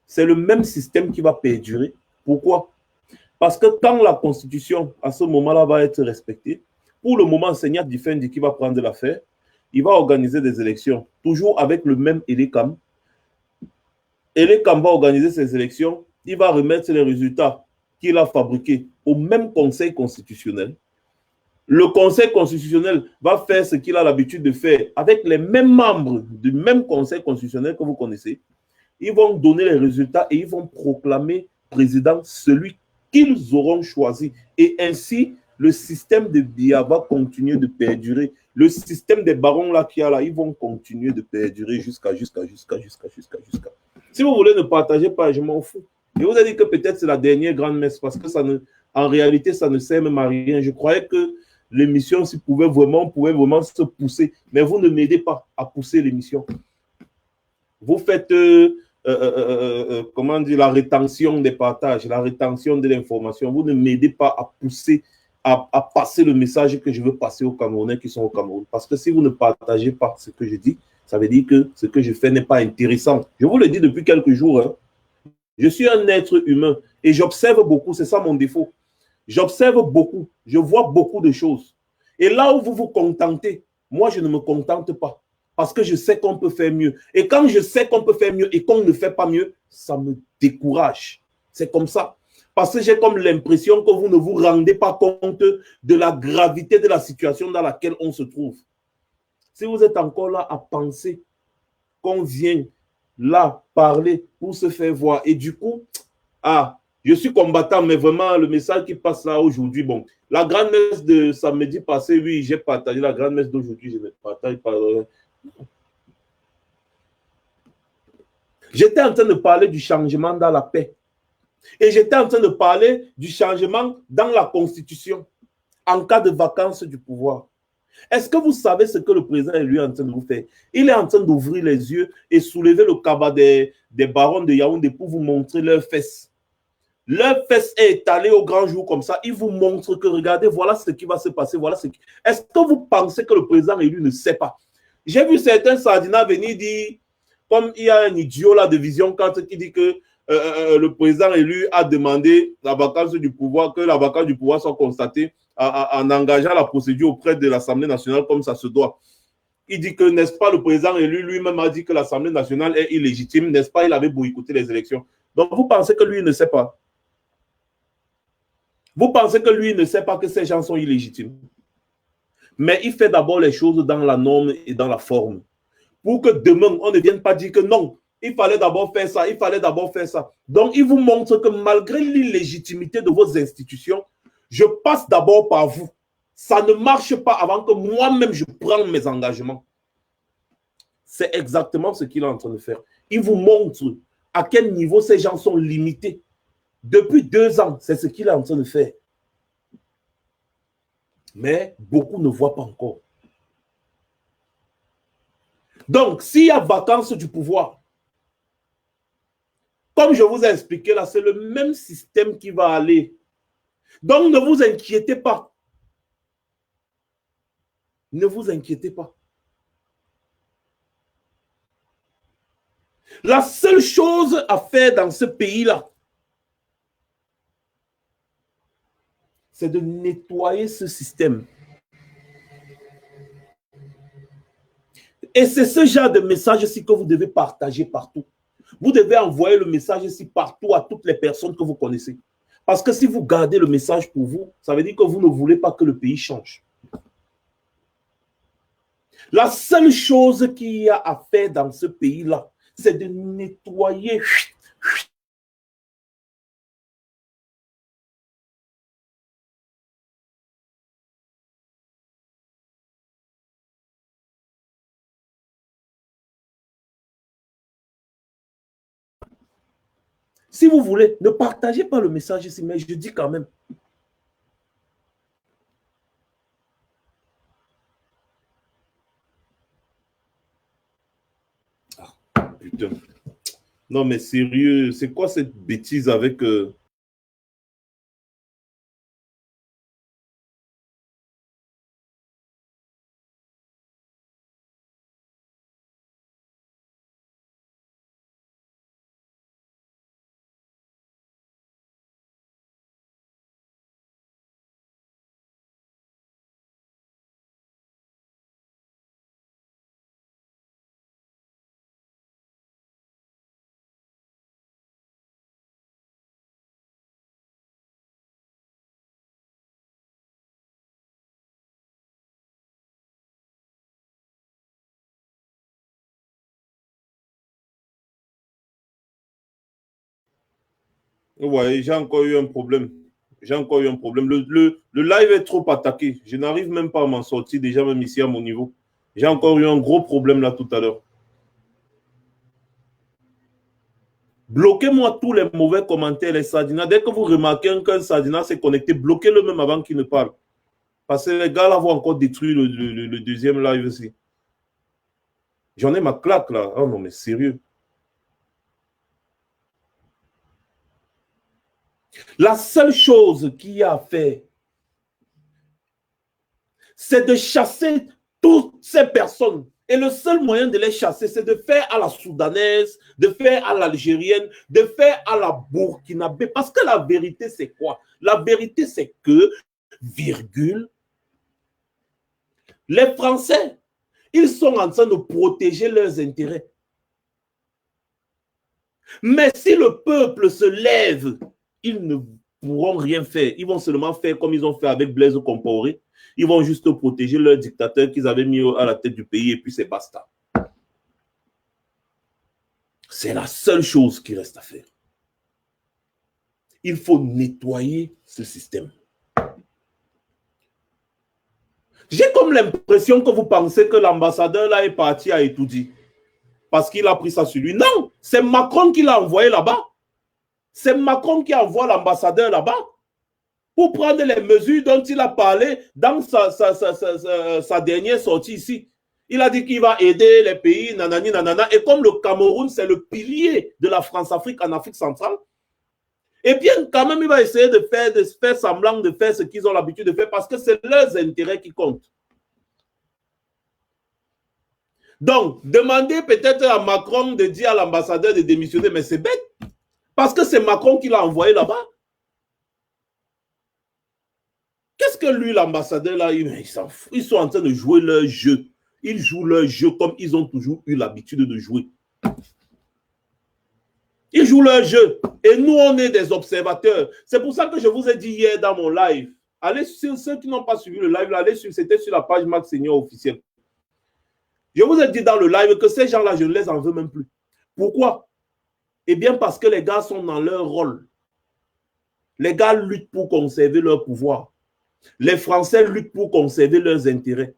c'est le même système qui va perdurer. Pourquoi? Parce que quand la Constitution, à ce moment-là, va être respectée, pour le moment, Seigneur Difendi qui va prendre l'affaire, il va organiser des élections, toujours avec le même Elekam. Elekam va organiser ces élections, il va remettre les résultats qu'il a fabriqués au même Conseil constitutionnel. Le Conseil constitutionnel va faire ce qu'il a l'habitude de faire avec les mêmes membres du même Conseil constitutionnel que vous connaissez. Ils vont donner les résultats et ils vont proclamer président celui qu'ils auront choisi. Et ainsi, le système de Biya va continuer de perdurer. Le système des barons là qu'il y a là, ils vont continuer de perdurer jusqu'à. Si vous voulez ne partagez pas, je m'en fous. Je vous ai dit que peut-être c'est la dernière grande messe parce que en réalité, ça ne sert même à rien. Je croyais que l'émission pouvait vraiment se pousser. Mais vous ne m'aidez pas à pousser l'émission. Vous faites, comment dire, la rétention des partages, la rétention de l'information. Vous ne m'aidez pas à pousser, à passer le message que je veux passer aux Camerounais qui sont au Cameroun. Parce que si vous ne partagez pas ce que je dis, ça veut dire que ce que je fais n'est pas intéressant. Je vous le dis depuis quelques jours. Hein. Je suis un être humain et j'observe beaucoup. C'est ça mon défaut. J'observe beaucoup. Je vois beaucoup de choses. Et là où vous vous contentez, moi, je ne me contente pas. Parce que je sais qu'on peut faire mieux. Et quand je sais qu'on peut faire mieux et qu'on ne fait pas mieux, ça me décourage. C'est comme ça. Parce que j'ai comme l'impression que vous ne vous rendez pas compte de la gravité de la situation dans laquelle on se trouve. Si vous êtes encore là à penser qu'on vient là parler pour se faire voir, et du coup, je suis combattant, mais vraiment, le message qui passe là aujourd'hui, bon, la grande messe de samedi passé, oui, j'ai partagé. La grande messe d'aujourd'hui, je ne partage pas. J'étais en train de parler du changement dans la paix. Et j'étais en train de parler du changement dans la Constitution en cas de vacance du pouvoir. Est-ce que vous savez ce que le président est lui en train de vous faire? Il est en train d'ouvrir les yeux et soulever le cabas des barons de Yaoundé pour vous montrer leurs fesses. Leur fesse est étalée au grand jour comme ça. Il vous montre que, regardez, voilà ce qui va se passer. Voilà ce qui... Est-ce que vous pensez que le président élu ne sait pas? J'ai vu certains sardinats venir dire, comme il y a un idiot là de Vision 4 qui dit que le président élu a demandé la vacance du pouvoir, que la vacance du pouvoir soit constatée en engageant la procédure auprès de l'Assemblée nationale comme ça se doit. Il dit que, n'est-ce pas, le président élu lui-même a dit que l'Assemblée nationale est illégitime, n'est-ce pas, il avait boycotté les élections. Donc, vous pensez que lui ne sait pas? Vous pensez que lui ne sait pas que ces gens sont illégitimes? Mais il fait d'abord les choses dans la norme et dans la forme. Pour que demain, on ne vienne pas dire que non, il fallait d'abord faire ça, il fallait d'abord faire ça. Donc, il vous montre que malgré l'illégitimité de vos institutions, je passe d'abord par vous. Ça ne marche pas avant que moi-même je prenne mes engagements. C'est exactement ce qu'il est en train de faire. Il vous montre à quel niveau ces gens sont limités. Depuis 2 ans, c'est ce qu'il est en train de faire. Mais beaucoup ne voient pas encore. Donc, s'il y a vacance du pouvoir, comme je vous ai expliqué là, c'est le même système qui va aller. Donc, ne vous inquiétez pas. Ne vous inquiétez pas. La seule chose à faire dans ce pays-là, c'est de nettoyer ce système. Et c'est ce genre de message-ci que vous devez partager partout. Vous devez envoyer le message ici partout à toutes les personnes que vous connaissez. Parce que si vous gardez le message pour vous, ça veut dire que vous ne voulez pas que le pays change. La seule chose qu'il y a à faire dans ce pays-là, c'est de nettoyer. Si vous voulez, ne partagez pas le message ici, mais je dis quand même. Ah, putain. Non, mais sérieux, c'est quoi cette bêtise avec... Ouais, j'ai encore eu un problème. J'ai encore eu un problème. Le live est trop attaqué. Je n'arrive même pas à m'en sortir, déjà même ici à mon niveau. J'ai encore eu un gros problème là tout à l'heure. Bloquez-moi tous les mauvais commentaires, les sardinas. Dès que vous remarquez qu'un sardina s'est connecté, bloquez-le même avant qu'il ne parle. Parce que les gars là vont encore détruire le deuxième live aussi. J'en ai ma claque là. Oh non, mais sérieux. La seule chose qu'il y a à faire, c'est de chasser toutes ces personnes. Et le seul moyen de les chasser, c'est de faire à la soudanaise, de faire à l'algérienne, de faire à la burkinabé. Parce que la vérité, c'est quoi? La vérité, c'est que, virgule, les Français Ils sont en train de protéger leurs intérêts. Mais si le peuple se lève, ils ne pourront rien faire. Ils vont seulement faire comme ils ont fait avec Blaise Compaoré. Ils vont juste protéger leur dictateur qu'ils avaient mis à la tête du pays et puis c'est basta. C'est la seule chose qui reste à faire. Il faut nettoyer ce système. J'ai comme l'impression que vous pensez que l'ambassadeur là est parti à étudier parce qu'il a pris ça sur lui. Non, c'est Macron qui l'a envoyé là-bas. C'est Macron qui envoie l'ambassadeur là-bas pour prendre les mesures dont il a parlé dans sa dernière sortie ici. Il a dit qu'il va aider les pays, nanani, nanana. Et comme le Cameroun, c'est le pilier de la France-Afrique en Afrique centrale, et bien, quand même, il va essayer de faire semblant de faire ce qu'ils ont l'habitude de faire parce que c'est leurs intérêts qui comptent. Donc, demandez peut-être à Macron de dire à l'ambassadeur de démissionner, mais c'est bête. Parce que c'est Macron qui l'a envoyé là-bas. Qu'est-ce que lui, l'ambassadeur, là, il s'en fout. Ils sont en train de jouer leur jeu. Ils jouent leur jeu comme ils ont toujours eu l'habitude de jouer. Ils jouent leur jeu. Et nous, on est des observateurs. C'est pour ça que je vous ai dit hier dans mon live. Allez sur ceux qui n'ont pas suivi le live, allez sur, c'était sur la page Max Seigneur officielle. Je vous ai dit dans le live que ces gens-là, je ne les en veux même plus. Pourquoi? Eh bien, parce que les gars sont dans leur rôle. Les gars luttent pour conserver leur pouvoir. Les Français luttent pour conserver leurs intérêts.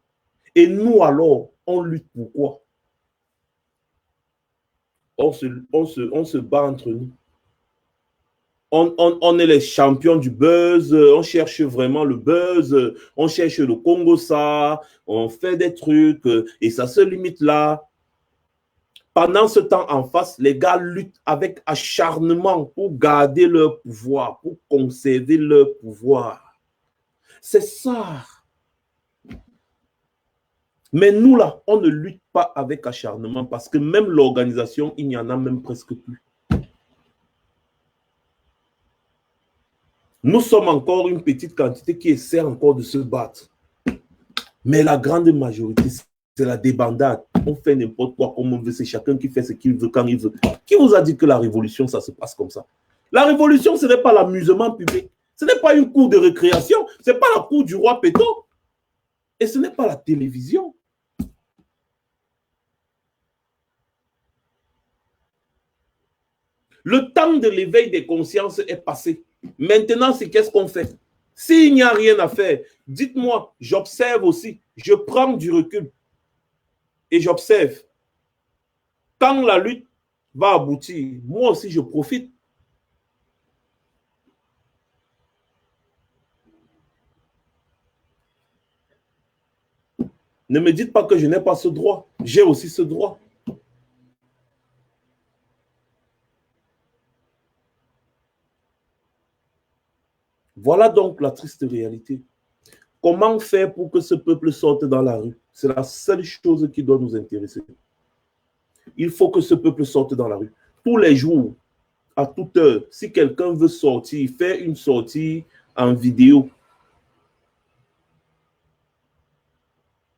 Et nous, alors, on lutte pour quoi? On se bat entre nous. On est les champions du buzz, on cherche vraiment le buzz, on cherche le Congo ça, on fait des trucs et ça se limite là. Pendant ce temps en face, les gars luttent avec acharnement pour garder leur pouvoir, pour conserver leur pouvoir. C'est ça. Mais nous là, on ne lutte pas avec acharnement parce que même l'organisation, il n'y en a même presque plus. Nous sommes encore une petite quantité qui essaie encore de se battre. Mais la grande majorité, c'est la débandade. On fait n'importe quoi comme on veut. C'est chacun qui fait ce qu'il veut quand il veut. Qui vous a dit que la révolution, ça se passe comme ça? La révolution, ce n'est pas l'amusement public. Ce n'est pas une cour de récréation. Ce n'est pas la cour du roi Péto. Et ce n'est pas la télévision. Le temps de l'éveil des consciences est passé. Maintenant, c'est qu'est-ce qu'on fait? S'il n'y a rien à faire, dites-moi, j'observe aussi, je prends du recul et j'observe. Quand la lutte va aboutir, moi aussi je profite. Ne me dites pas que je n'ai pas ce droit. J'ai aussi ce droit. Voilà donc la triste réalité. Comment faire pour que ce peuple sorte dans la rue? C'est la seule chose qui doit nous intéresser. Il faut que ce peuple sorte dans la rue. Tous les jours, à toute heure, si quelqu'un veut sortir, faire une sortie en vidéo,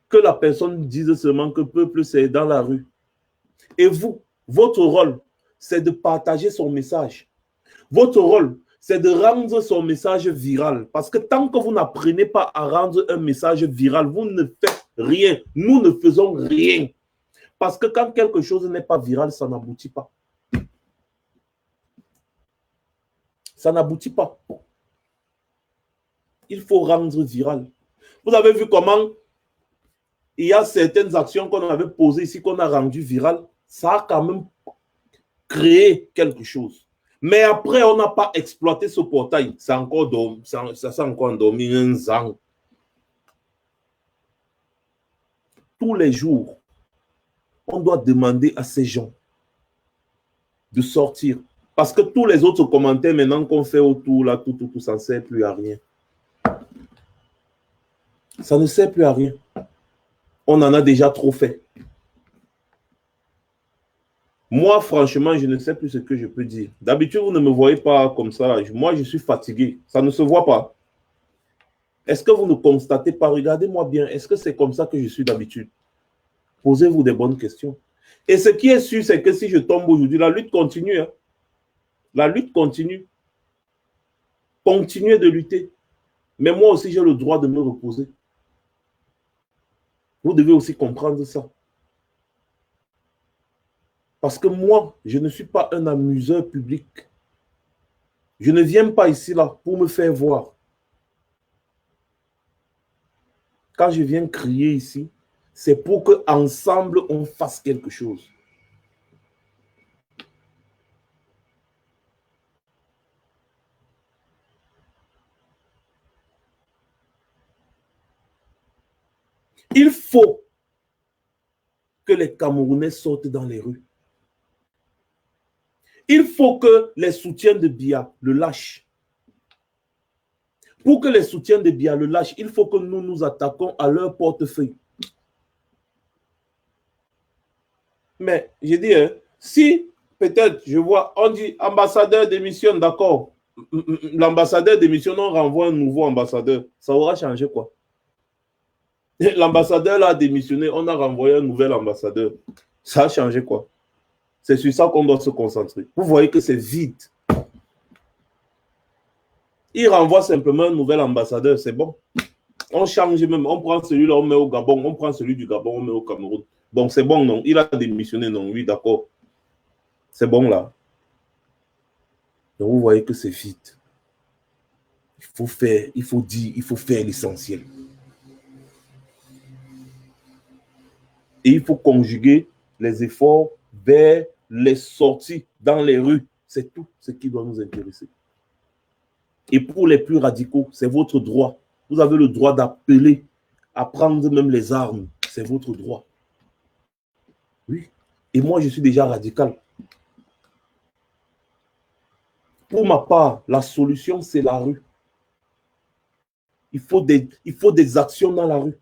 que la personne dise seulement que le peuple, c'est dans la rue. Et vous, votre rôle, c'est de partager son message. Votre rôle, c'est de rendre son message viral. Parce que tant que vous n'apprenez pas à rendre un message viral, vous ne faites rien. Nous ne faisons rien. Parce que quand quelque chose n'est pas viral, ça n'aboutit pas. Ça n'aboutit pas. Il faut rendre viral. Vous avez vu comment il y a certaines actions qu'on avait posées ici, qu'on a rendues virales. Ça a quand même créé quelque chose. Mais après, on n'a pas exploité ce portail. Ça s'est encore endormi un an. Tous les jours, on doit demander à ces gens de sortir. Parce que tous les autres commentaires maintenant qu'on fait autour, là, tout, ça ne sert plus à rien. Ça ne sert plus à rien. On en a déjà trop fait. Moi, franchement, je ne sais plus ce que je peux dire. D'habitude, vous ne me voyez pas comme ça. Moi, je suis fatigué. Ça ne se voit pas. Est-ce que vous ne constatez pas? Regardez-moi bien. Est-ce que c'est comme ça que je suis d'habitude? Posez-vous des bonnes questions. Et ce qui est sûr, c'est que si je tombe aujourd'hui, la lutte continue. Hein. La lutte continue. Continuez de lutter. Mais moi aussi, j'ai le droit de me reposer. Vous devez aussi comprendre ça. Parce que moi, je ne suis pas un amuseur public. Je ne viens pas ici là pour me faire voir. Quand je viens crier ici, c'est pour qu'ensemble, on fasse quelque chose. Il faut que les Camerounais sortent dans les rues. Il faut que les soutiens de Biya le lâchent. Pour que les soutiens de Biya le lâchent, il faut que nous nous attaquons à leur portefeuille. Mais j'ai dit, hein, si peut-être, je vois, on dit ambassadeur démissionne, d'accord. L'ambassadeur démissionne, on renvoie un nouveau ambassadeur. Ça aura changé quoi? L'ambassadeur a démissionné, on a renvoyé un nouvel ambassadeur. Ça a changé quoi? C'est sur ça qu'on doit se concentrer. Vous voyez que c'est vide. Il renvoie simplement un nouvel ambassadeur, c'est bon. On change même, on prend celui-là, on met au Gabon, on prend celui du Gabon, on met au Cameroun. Bon, c'est bon, non? Il a démissionné, non? Oui, d'accord. C'est bon, là. Donc, vous voyez que c'est vide. Il faut faire, il faut dire, il faut faire l'essentiel. Et il faut conjuguer les efforts vers les sorties dans les rues. C'est tout ce qui doit nous intéresser. Et pour les plus radicaux, c'est votre droit. Vous avez le droit d'appeler à prendre même les armes. C'est votre droit. Oui. Et moi, je suis déjà radical. Pour ma part, la solution, c'est la rue. Il faut des actions dans la rue.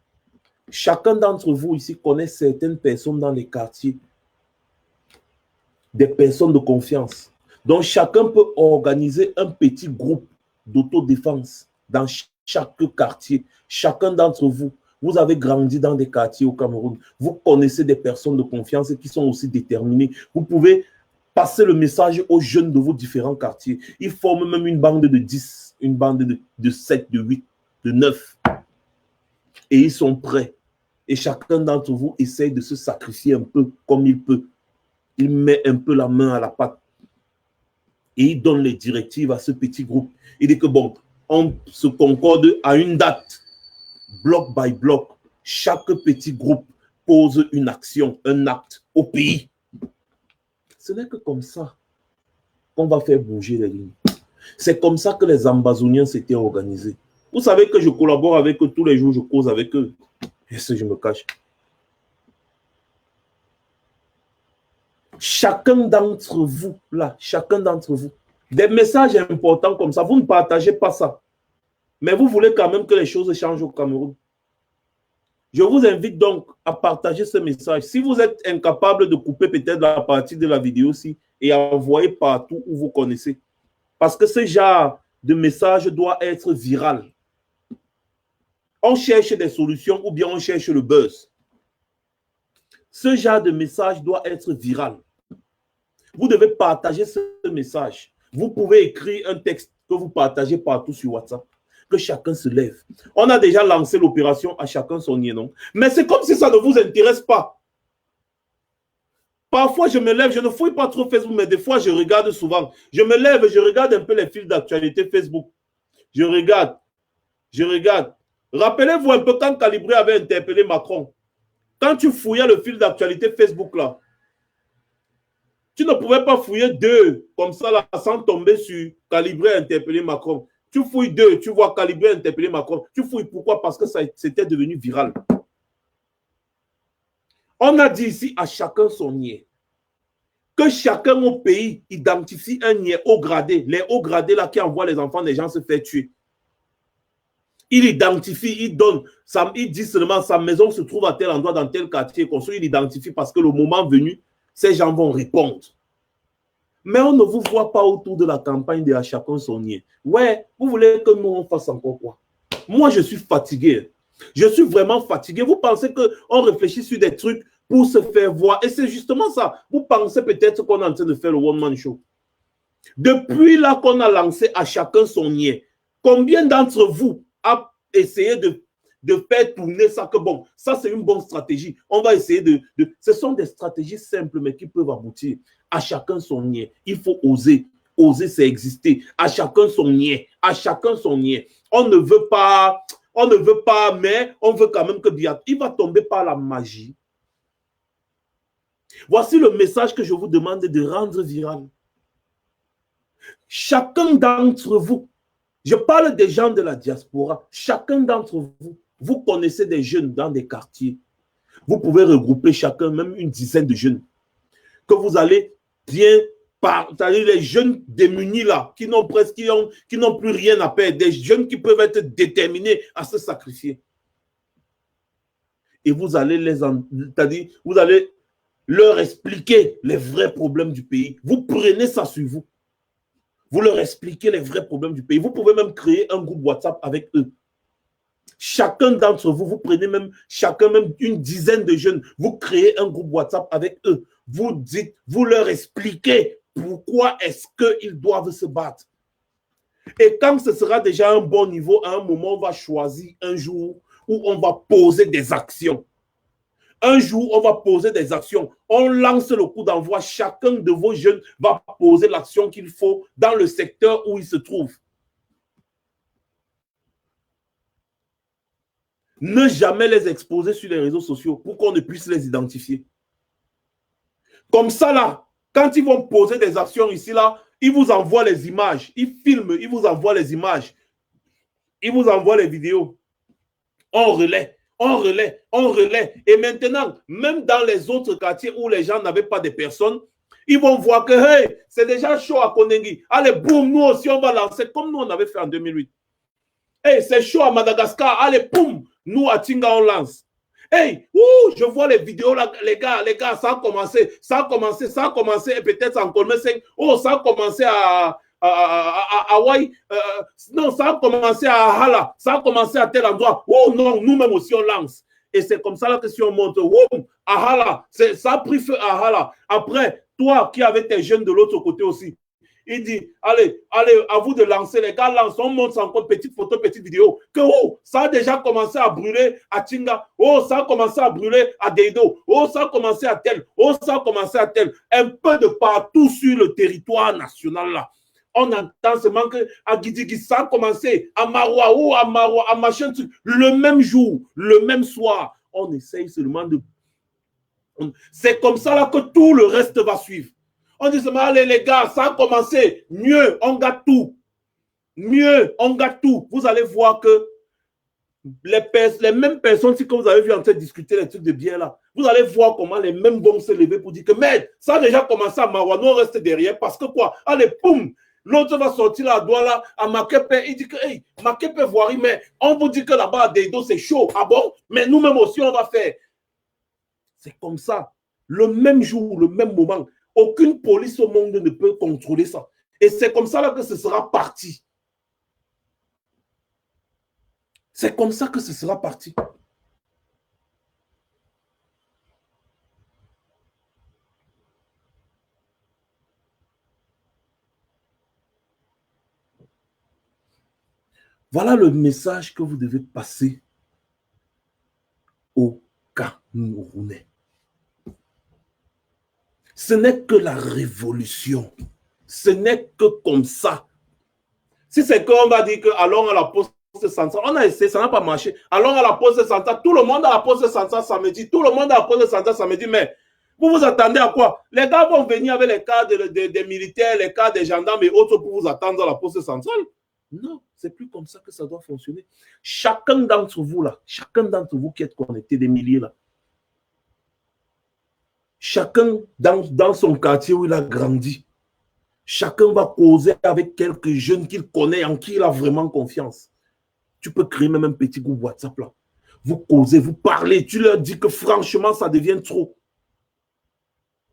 Chacun d'entre vous ici connaît certaines personnes dans les quartiers. Des personnes de confiance. Donc, chacun peut organiser un petit groupe d'autodéfense dans chaque quartier. Chacun d'entre vous, vous avez grandi dans des quartiers au Cameroun. Vous connaissez des personnes de confiance qui sont aussi déterminées. Vous pouvez passer le message aux jeunes de vos différents quartiers. Ils forment même une bande de 10, une bande de 7, de 8, de 9. Et ils sont prêts. Et chacun d'entre vous essaye de se sacrifier un peu comme il peut. Il met un peu la main à la pâte. Et il donne les directives à ce petit groupe. Il dit que bon, on se concorde à une date, bloc by bloc. Chaque petit groupe pose une action, un acte au pays. Ce n'est que comme ça qu'on va faire bouger les lignes. C'est comme ça que les Ambazoniens s'étaient organisés. Vous savez que je collabore avec eux tous les jours, je cause avec eux. Et ce, je me cache. Chacun d'entre vous, là, chacun d'entre vous, des messages importants comme ça, vous ne partagez pas ça. Mais vous voulez quand même que les choses changent au Cameroun. Je vous invite donc à partager ce message. Si vous êtes incapable de couper peut-être la partie de la vidéo-ci et à envoyer partout où vous connaissez. Parce que ce genre de message doit être viral. On cherche des solutions ou bien on cherche le buzz. Ce genre de message doit être viral. Vous devez partager ce message. Vous pouvez écrire un texte que vous partagez partout sur WhatsApp. Que chacun se lève. On a déjà lancé l'opération à chacun son nier, non? Mais c'est comme si ça ne vous intéresse pas. Parfois, je me lève, je ne fouille pas trop Facebook, mais des fois, je regarde souvent. Je me lève et je regarde un peu les fils d'actualité Facebook. Je regarde. Rappelez-vous un peu quand Calibré avait interpellé Macron. Quand tu fouillais le fil d'actualité Facebook, là, tu ne pouvais pas fouiller deux comme ça, là, sans tomber sur Calibré interpellé Macron. Tu fouilles deux, tu vois Calibré interpellé Macron. Tu fouilles pourquoi? Parce que c'était devenu viral. On a dit ici à chacun son niais. Que chacun au pays identifie un niais haut gradé. Les hauts gradés là qui envoient les enfants des gens se faire tuer. Il identifie, il donne, il dit seulement sa maison se trouve à tel endroit dans tel quartier construit. Il identifie parce que le moment venu, ces gens vont répondre. Mais on ne vous voit pas autour de la campagne de à chacun son niais. Ouais, vous voulez que nous on fasse encore quoi? Moi, je suis fatigué. Je suis vraiment fatigué. Vous pensez qu'on réfléchit sur des trucs pour se faire voir. Et c'est justement ça. Vous pensez peut-être qu'on est en train de faire le one-man show. Depuis là qu'on a lancé à chacun son niais, combien d'entre vous a essayé de faire tourner ça, que bon, ça c'est une bonne stratégie. On va essayer Ce sont des stratégies simples, mais qui peuvent aboutir. À chacun son niais. Il faut oser. Oser, c'est exister. À chacun son niais. À chacun son niais. On ne veut pas, mais on veut quand même que il va tomber par la magie. Voici le message que je vous demande de rendre viral. Chacun d'entre vous, je parle des gens de la diaspora, chacun d'entre vous, vous connaissez des jeunes dans des quartiers. Vous pouvez regrouper chacun, même une dizaine de jeunes, que vous allez bien c'est-à-dire les jeunes démunis là, qui n'ont plus rien à perdre, des jeunes qui peuvent être déterminés à se sacrifier. Et vous allez vous allez leur expliquer les vrais problèmes du pays. Vous prenez ça sur vous. Vous leur expliquez les vrais problèmes du pays. Vous pouvez même créer un groupe WhatsApp avec eux. Chacun d'entre vous, vous prenez même une dizaine de jeunes, vous créez un groupe WhatsApp avec eux. Vous leur expliquez pourquoi est-ce qu'ils doivent se battre. Et quand ce sera déjà un bon niveau, à un moment, on va choisir un jour où on va poser des actions. Un jour, on va poser des actions. On lance le coup d'envoi. Chacun de vos jeunes va poser l'action qu'il faut dans le secteur où il se trouve. Ne jamais les exposer sur les réseaux sociaux pour qu'on ne puisse les identifier. Comme ça, là, quand ils vont poser des actions ici, là, ils vous envoient les images. Ils filment, ils vous envoient les images. Ils vous envoient les vidéos. On relaie. On relaie, on relaie. Et maintenant, même dans les autres quartiers où les gens n'avaient pas de personnes, ils vont voir que hey, c'est déjà chaud à Konengi. Allez, boum, nous aussi, on va lancer comme nous, on avait fait en 2008. Hey, c'est chaud à Madagascar. Allez, boum, nous, à Tinga, on lance. Hey, je vois les vidéos, là, les gars, ça a commencé, et peut-être en Colmé 5. Oh, ça a commencé à Hawaï, non, ça a commencé à Hala, ça a commencé à tel endroit. Oh non, nous-mêmes aussi on lance. Et c'est comme ça là que si on monte, à Hala, ça a pris feu à Hala. Après, toi qui avais tes jeunes de l'autre côté aussi, il dit, allez, à vous de lancer, les gars lancent, on monte encore petite photo, petite vidéo, que ça a déjà commencé à brûler à Tinga, ça a commencé à brûler à Deido, ça a commencé à tel, ça a commencé à tel, un peu de partout sur le territoire national là. On entend seulement qu'à Guidigui, ça a commencé à Maroua, à machin, le même jour, le même soir. On essaye seulement de... C'est comme ça là que tout le reste va suivre. On dit seulement, allez les gars, ça a commencé, mieux, on gâte tout. Mieux, on gâte tout. Vous allez voir que les mêmes personnes que vous avez vu en train de discuter les trucs de bière là, vous allez voir comment les mêmes vont se lever pour dire que, merde, ça a déjà commencé à Maroua, nous on reste derrière parce que quoi, allez, poum. L'autre va sortir la doigt là à Makepe. Il dit que, hey, Makepe voirie, mais on vous dit que là-bas à Deido c'est chaud. Ah bon? Mais nous-mêmes aussi on va faire. C'est comme ça. Le même jour, le même moment. Aucune police au monde ne peut contrôler ça. Et c'est comme ça là que ce sera parti. C'est comme ça que ce sera parti. Voilà le message que vous devez passer aux Camerounais. Ce n'est que la révolution. Ce n'est que comme ça. Si c'est qu'on va dire que allons à la poste centrale, on a essayé, ça n'a pas marché. Allons à la poste centrale, tout le monde à la poste centrale samedi, tout le monde à la poste centrale samedi, mais vous vous attendez à quoi? Les gars vont venir avec les cas des militaires, les cas des gendarmes et autres pour vous attendre à la poste centrale? Non, c'est plus comme ça que ça doit fonctionner. Chacun d'entre vous là, chacun d'entre vous qui êtes connectés, des milliers là, chacun dans son quartier où il a grandi, chacun va causer avec quelques jeunes qu'il connaît, en qui il a vraiment confiance. Tu peux créer même un petit groupe WhatsApp là. Vous causez, vous parlez, tu leur dis que franchement ça devient trop.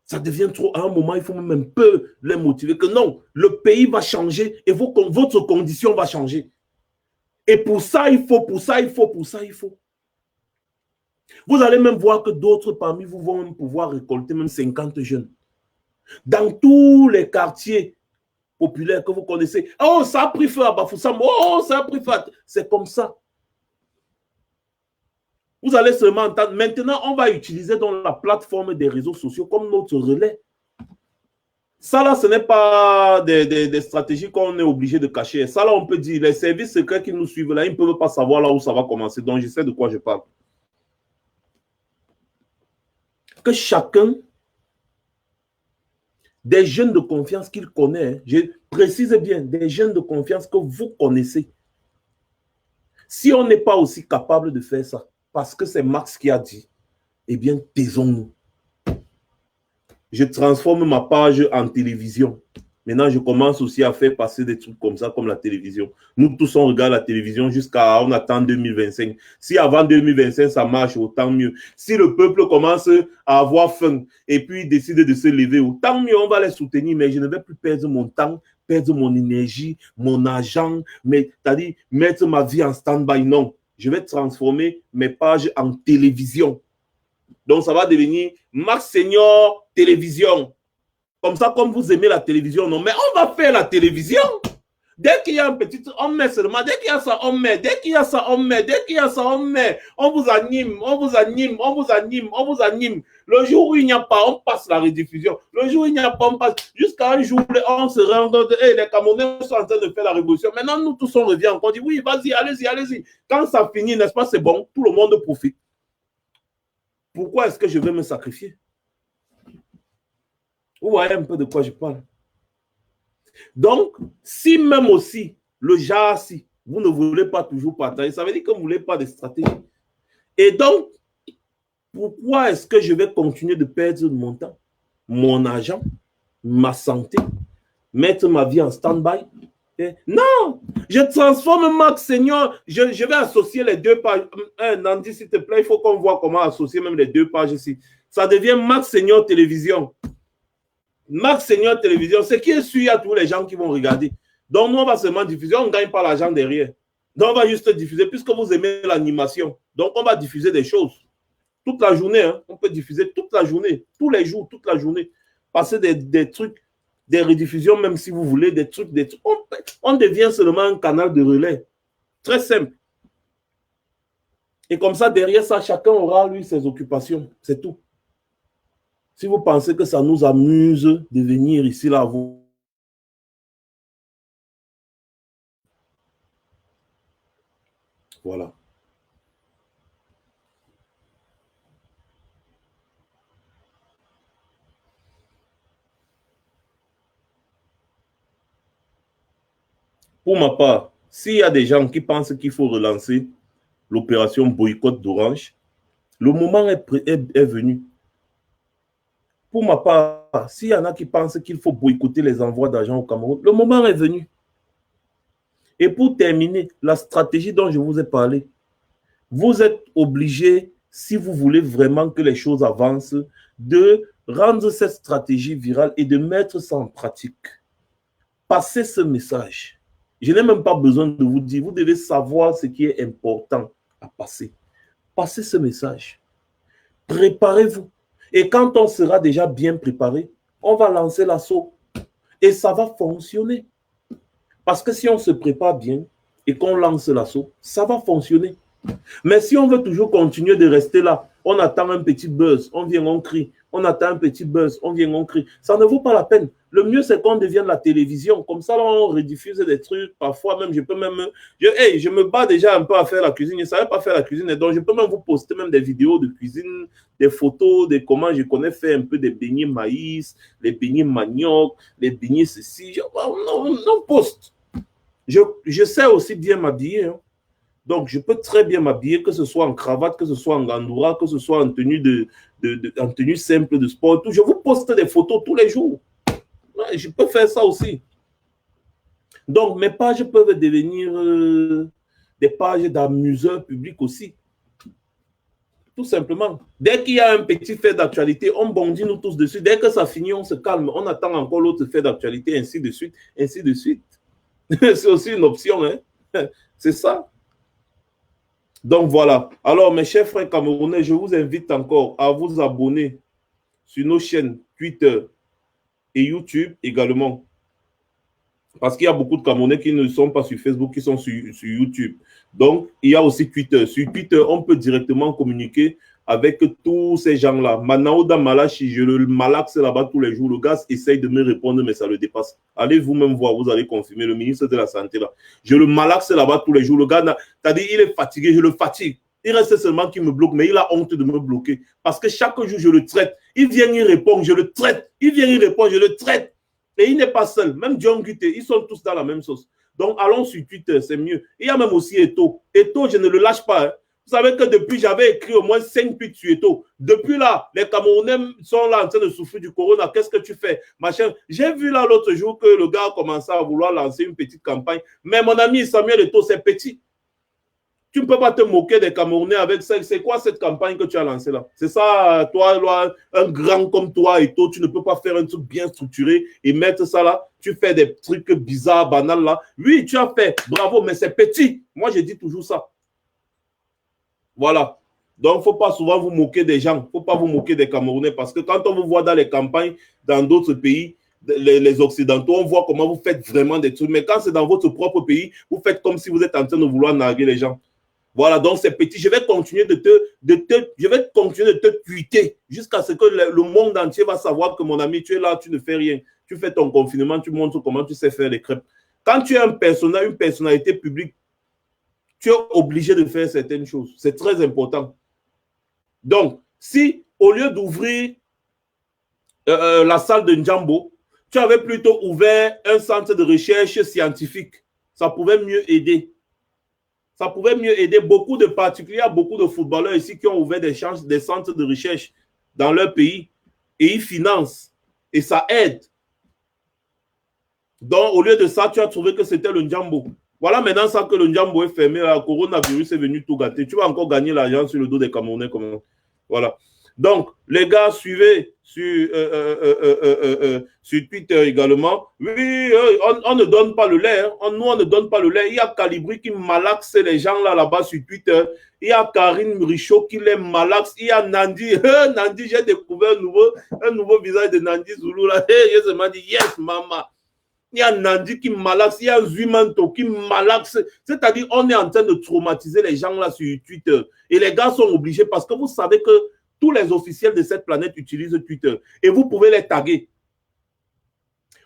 Ça devient trop. À un moment, il faut même un peu les motiver que non, le pays va changer et votre condition va changer. Et pour ça, il faut. Vous allez même voir que d'autres parmi vous vont même pouvoir récolter même 50 jeunes. Dans tous les quartiers populaires que vous connaissez. Oh, ça a pris feu à Bafoussam. Oh, ça a pris feu. C'est comme ça. Vous allez seulement entendre. Maintenant, on va utiliser dans la plateforme des réseaux sociaux comme notre relais. Ça là, ce n'est pas des stratégies qu'on est obligé de cacher. Ça là, on peut dire, les services secrets qui nous suivent là, ils ne peuvent pas savoir là où ça va commencer. Donc, je sais de quoi je parle. Que chacun des jeunes de confiance qu'il connaît, je précise bien, des jeunes de confiance que vous connaissez. Si on n'est pas aussi capable de faire ça, parce que c'est Max qui a dit, eh bien, taisons-nous. Je transforme ma page en télévision. Maintenant, je commence aussi à faire passer des trucs comme ça, comme la télévision. Nous tous, on regarde la télévision jusqu'à, on attend 2025. Si avant 2025, ça marche, autant mieux. Si le peuple commence à avoir faim et puis décide de se lever, autant mieux, on va les soutenir. Mais je ne vais plus perdre mon temps, perdre mon énergie, mon argent, c'est-à-dire mettre ma vie en stand-by. Non, je vais transformer mes pages en télévision. Donc, ça va devenir Max Senior Télévision. Comme ça, comme vous aimez la télévision, non, mais on va faire la télévision. Dès qu'il y a un petit, on met seulement. Dès qu'il y a ça, on met. Dès qu'il y a ça, on met. Dès qu'il y a ça, on met. On vous anime, on vous anime, on vous anime, on vous anime. Le jour où il n'y a pas, on passe la rediffusion. Le jour où il n'y a pas, on passe. Jusqu'à un jour, on se rend compte, hey, les Camerounais sont en train de faire la révolution. Maintenant, nous tous, on revient encore. On dit, oui, vas-y, allez-y, allez-y. Quand ça finit, n'est-ce pas, c'est bon. Tout le monde profite. Pourquoi est-ce que je vais me sacrifier? Vous voyez un peu de quoi je parle. Donc, si même aussi, le genre, si vous ne voulez pas toujours partager, ça veut dire que vous ne voulez pas de stratégie. Et donc, pourquoi est-ce que je vais continuer de perdre mon temps, mon argent, ma santé, mettre ma vie en stand-by? Non, je transforme Max Senior, je vais associer les deux pages. Nandi, s'il te plaît, il faut qu'on voit comment associer même les deux pages ici. Ça devient Max Senior Télévision. Max Senior Télévision, c'est qui est sûr à tous les gens qui vont regarder. Donc, nous, on va seulement diffuser, on ne gagne pas l'argent derrière. Donc, on va juste diffuser, puisque vous aimez l'animation. Donc, on va diffuser des choses. Toute la journée, hein, on peut diffuser toute la journée, tous les jours, toute la journée. Passer des trucs, des rediffusions, même si vous voulez, des trucs. On devient seulement un canal de relais. Très simple. Et comme ça, derrière ça, chacun aura, lui, ses occupations. C'est tout. Si vous pensez que ça nous amuse de venir ici, là, vous... Voilà. Pour ma part, s'il y a des gens qui pensent qu'il faut relancer l'opération boycott d'Orange, le moment est venu. Pour ma part, s'il y en a qui pensent qu'il faut boycotter les envois d'argent au Cameroun, le moment est venu. Et pour terminer, la stratégie dont je vous ai parlé, vous êtes obligé, si vous voulez vraiment que les choses avancent, de rendre cette stratégie virale et de mettre ça en pratique. Passez ce message. Je n'ai même pas besoin de vous dire, vous devez savoir ce qui est important à passer. Passez ce message. Préparez-vous. Et quand on sera déjà bien préparé, on va lancer l'assaut. Et ça va fonctionner. Parce que si on se prépare bien et qu'on lance l'assaut, ça va fonctionner. Mais si on veut toujours continuer de rester là, on attend un petit buzz, on vient, on crie. On attend un petit buzz, on vient, on crie. Ça ne vaut pas la peine. Le mieux, c'est qu'on devienne la télévision. Comme ça, là, on rediffuse des trucs. Parfois, même, je peux même... je me bats déjà un peu à faire la cuisine. Je ne savais pas faire la cuisine. Et donc, je peux même vous poster même des vidéos de cuisine, des photos de comment je connais faire un peu des beignets maïs, les beignets manioc, les beignets ceci. On poste. Je sais aussi bien m'habiller. Hein. Donc, je peux très bien m'habiller, que ce soit en cravate, que ce soit en gandoura, que ce soit en tenue, en tenue simple de sport. Tout. Je vous poste des photos tous les jours. Ouais, je peux faire ça aussi. Donc, mes pages peuvent devenir des pages d'amuseurs publics aussi. Tout simplement. Dès qu'il y a un petit fait d'actualité, on bondit nous tous dessus. Dès que ça finit, on se calme. On attend encore l'autre fait d'actualité, ainsi de suite, ainsi de suite. C'est aussi une option. Hein? C'est ça. Donc voilà. Alors, mes chers frères camerounais, je vous invite encore à vous abonner sur nos chaînes Twitter et YouTube également. Parce qu'il y a beaucoup de Camerounais qui ne sont pas sur Facebook, qui sont sur YouTube. Donc, il y a aussi Twitter. Sur Twitter, on peut directement communiquer avec tous ces gens-là. Manaouda Malachi, je le malaxe là-bas tous les jours. Le gars essaye de me répondre, mais ça le dépasse. Allez vous-même voir, vous allez confirmer. Le ministre de la Santé, là. Je le malaxe là-bas tous les jours. Le gars, c'est-à-dire, il est fatigué, je le fatigue. Il reste seulement qu'il me bloque, mais il a honte de me bloquer. Parce que chaque jour, je le traite. Il vient, il répond, je le traite. Il vient, il répond, je le traite. Et il n'est pas seul. Même John Guité, ils sont tous dans la même sauce. Donc, allons sur Twitter, c'est mieux. Il y a même aussi Eto. Eto, je ne le lâche pas. Hein. Vous savez que depuis, j'avais écrit au moins 5 tweets sur Eto. Depuis là, les Camerounais sont là en train de souffrir du corona. Qu'est-ce que tu fais, machin? J'ai vu là l'autre jour que le gars a commencé à vouloir lancer une petite campagne. Mais mon ami Samuel Eto, c'est petit. Tu ne peux pas te moquer des Camerounais avec ça. C'est quoi cette campagne que tu as lancée là? C'est ça, toi, un grand comme toi et toi, tu ne peux pas faire un truc bien structuré et mettre ça là. Tu fais des trucs bizarres, banals là. Oui, tu as fait, bravo, mais c'est petit. Moi, je dis toujours ça. Voilà. Donc, il ne faut pas souvent vous moquer des gens. Il ne faut pas vous moquer des Camerounais parce que quand on vous voit dans les campagnes, dans d'autres pays, les Occidentaux, on voit comment vous faites vraiment des trucs. Mais quand c'est dans votre propre pays, vous faites comme si vous êtes en train de vouloir narguer les gens. Voilà, donc c'est petit. Je vais continuer de te tweeter jusqu'à ce que le monde entier va savoir que mon ami, tu es là, tu ne fais rien. Tu fais ton confinement, tu montres comment tu sais faire les crêpes. Quand tu es un personnage, une personnalité publique, tu es obligé de faire certaines choses. C'est très important. Donc, si au lieu d'ouvrir la salle de Njambo, tu avais plutôt ouvert un centre de recherche scientifique, ça pouvait mieux aider. Ça pouvait mieux aider beaucoup de particuliers, beaucoup de footballeurs ici qui ont ouvert des centres de recherche dans leur pays et ils financent et ça aide. Donc, au lieu de ça, tu as trouvé que c'était le Njambo. Voilà maintenant ça que le Njambo est fermé, le coronavirus est venu tout gâter. Tu vas encore gagner l'argent sur le dos des Camerounais. Voilà. Donc, les gars, suivez sur Twitter également. Oui, on ne donne pas le lait. Hein. Nous, on ne donne pas le lait. Il y a Calibri qui malaxe les gens là-bas sur Twitter. Il y a Karine Richaud qui les malaxe. Il y a Nandi. Nandi, j'ai découvert un nouveau visage de Nandi Zoulou. Là. Je me dis, yes, maman. Il y a Nandi qui malaxe, il y a Zuimanto qui malaxe. C'est-à-dire, on est en train de traumatiser les gens là sur Twitter. Et les gars sont obligés parce que vous savez que tous les officiels de cette planète utilisent Twitter. Et vous pouvez les taguer.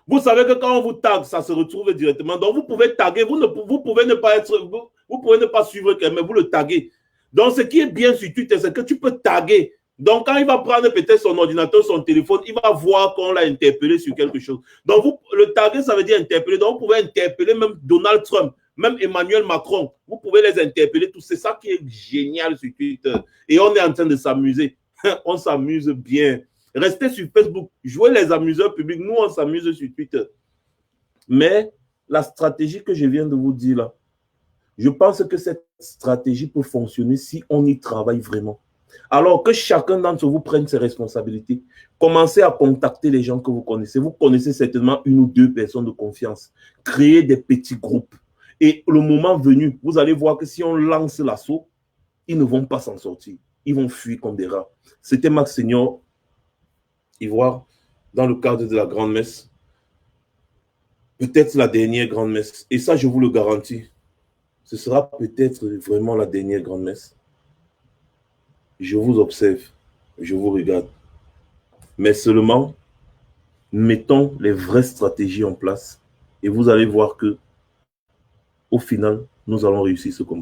Vous savez que quand on vous tague, ça se retrouve directement. Donc, vous pouvez taguer. Vous pouvez ne pas être... Vous pouvez ne pas suivre quelqu'un, mais vous le taguez. Donc, ce qui est bien sur Twitter, c'est que tu peux taguer. Donc, quand il va prendre peut-être son ordinateur, son téléphone, il va voir qu'on l'a interpellé sur quelque chose. Donc, le taguer, ça veut dire interpeller. Donc, vous pouvez interpeller même Donald Trump, même Emmanuel Macron. Vous pouvez les interpeller. Tout c'est ça qui est génial sur Twitter. Et on est en train de s'amuser. On s'amuse bien. Restez sur Facebook. Jouez les amuseurs publics. Nous, on s'amuse sur Twitter. Mais la stratégie que je viens de vous dire là, je pense que cette stratégie peut fonctionner si on y travaille vraiment. Alors que chacun d'entre vous prenne ses responsabilités. Commencez à contacter les gens que vous connaissez. Vous connaissez certainement une ou deux personnes de confiance. Créez des petits groupes. Et le moment venu, vous allez voir que si on lance l'assaut, ils ne vont pas s'en sortir. Ils vont fuir comme des rats. C'était Max Senior Ivoire dans le cadre de la grande messe. Peut-être la dernière grande messe. Et ça, je vous le garantis. Ce sera peut-être vraiment la dernière grande messe. Je vous observe, je vous regarde. Mais seulement, mettons les vraies stratégies en place et vous allez voir que, au final, nous allons réussir ce combat.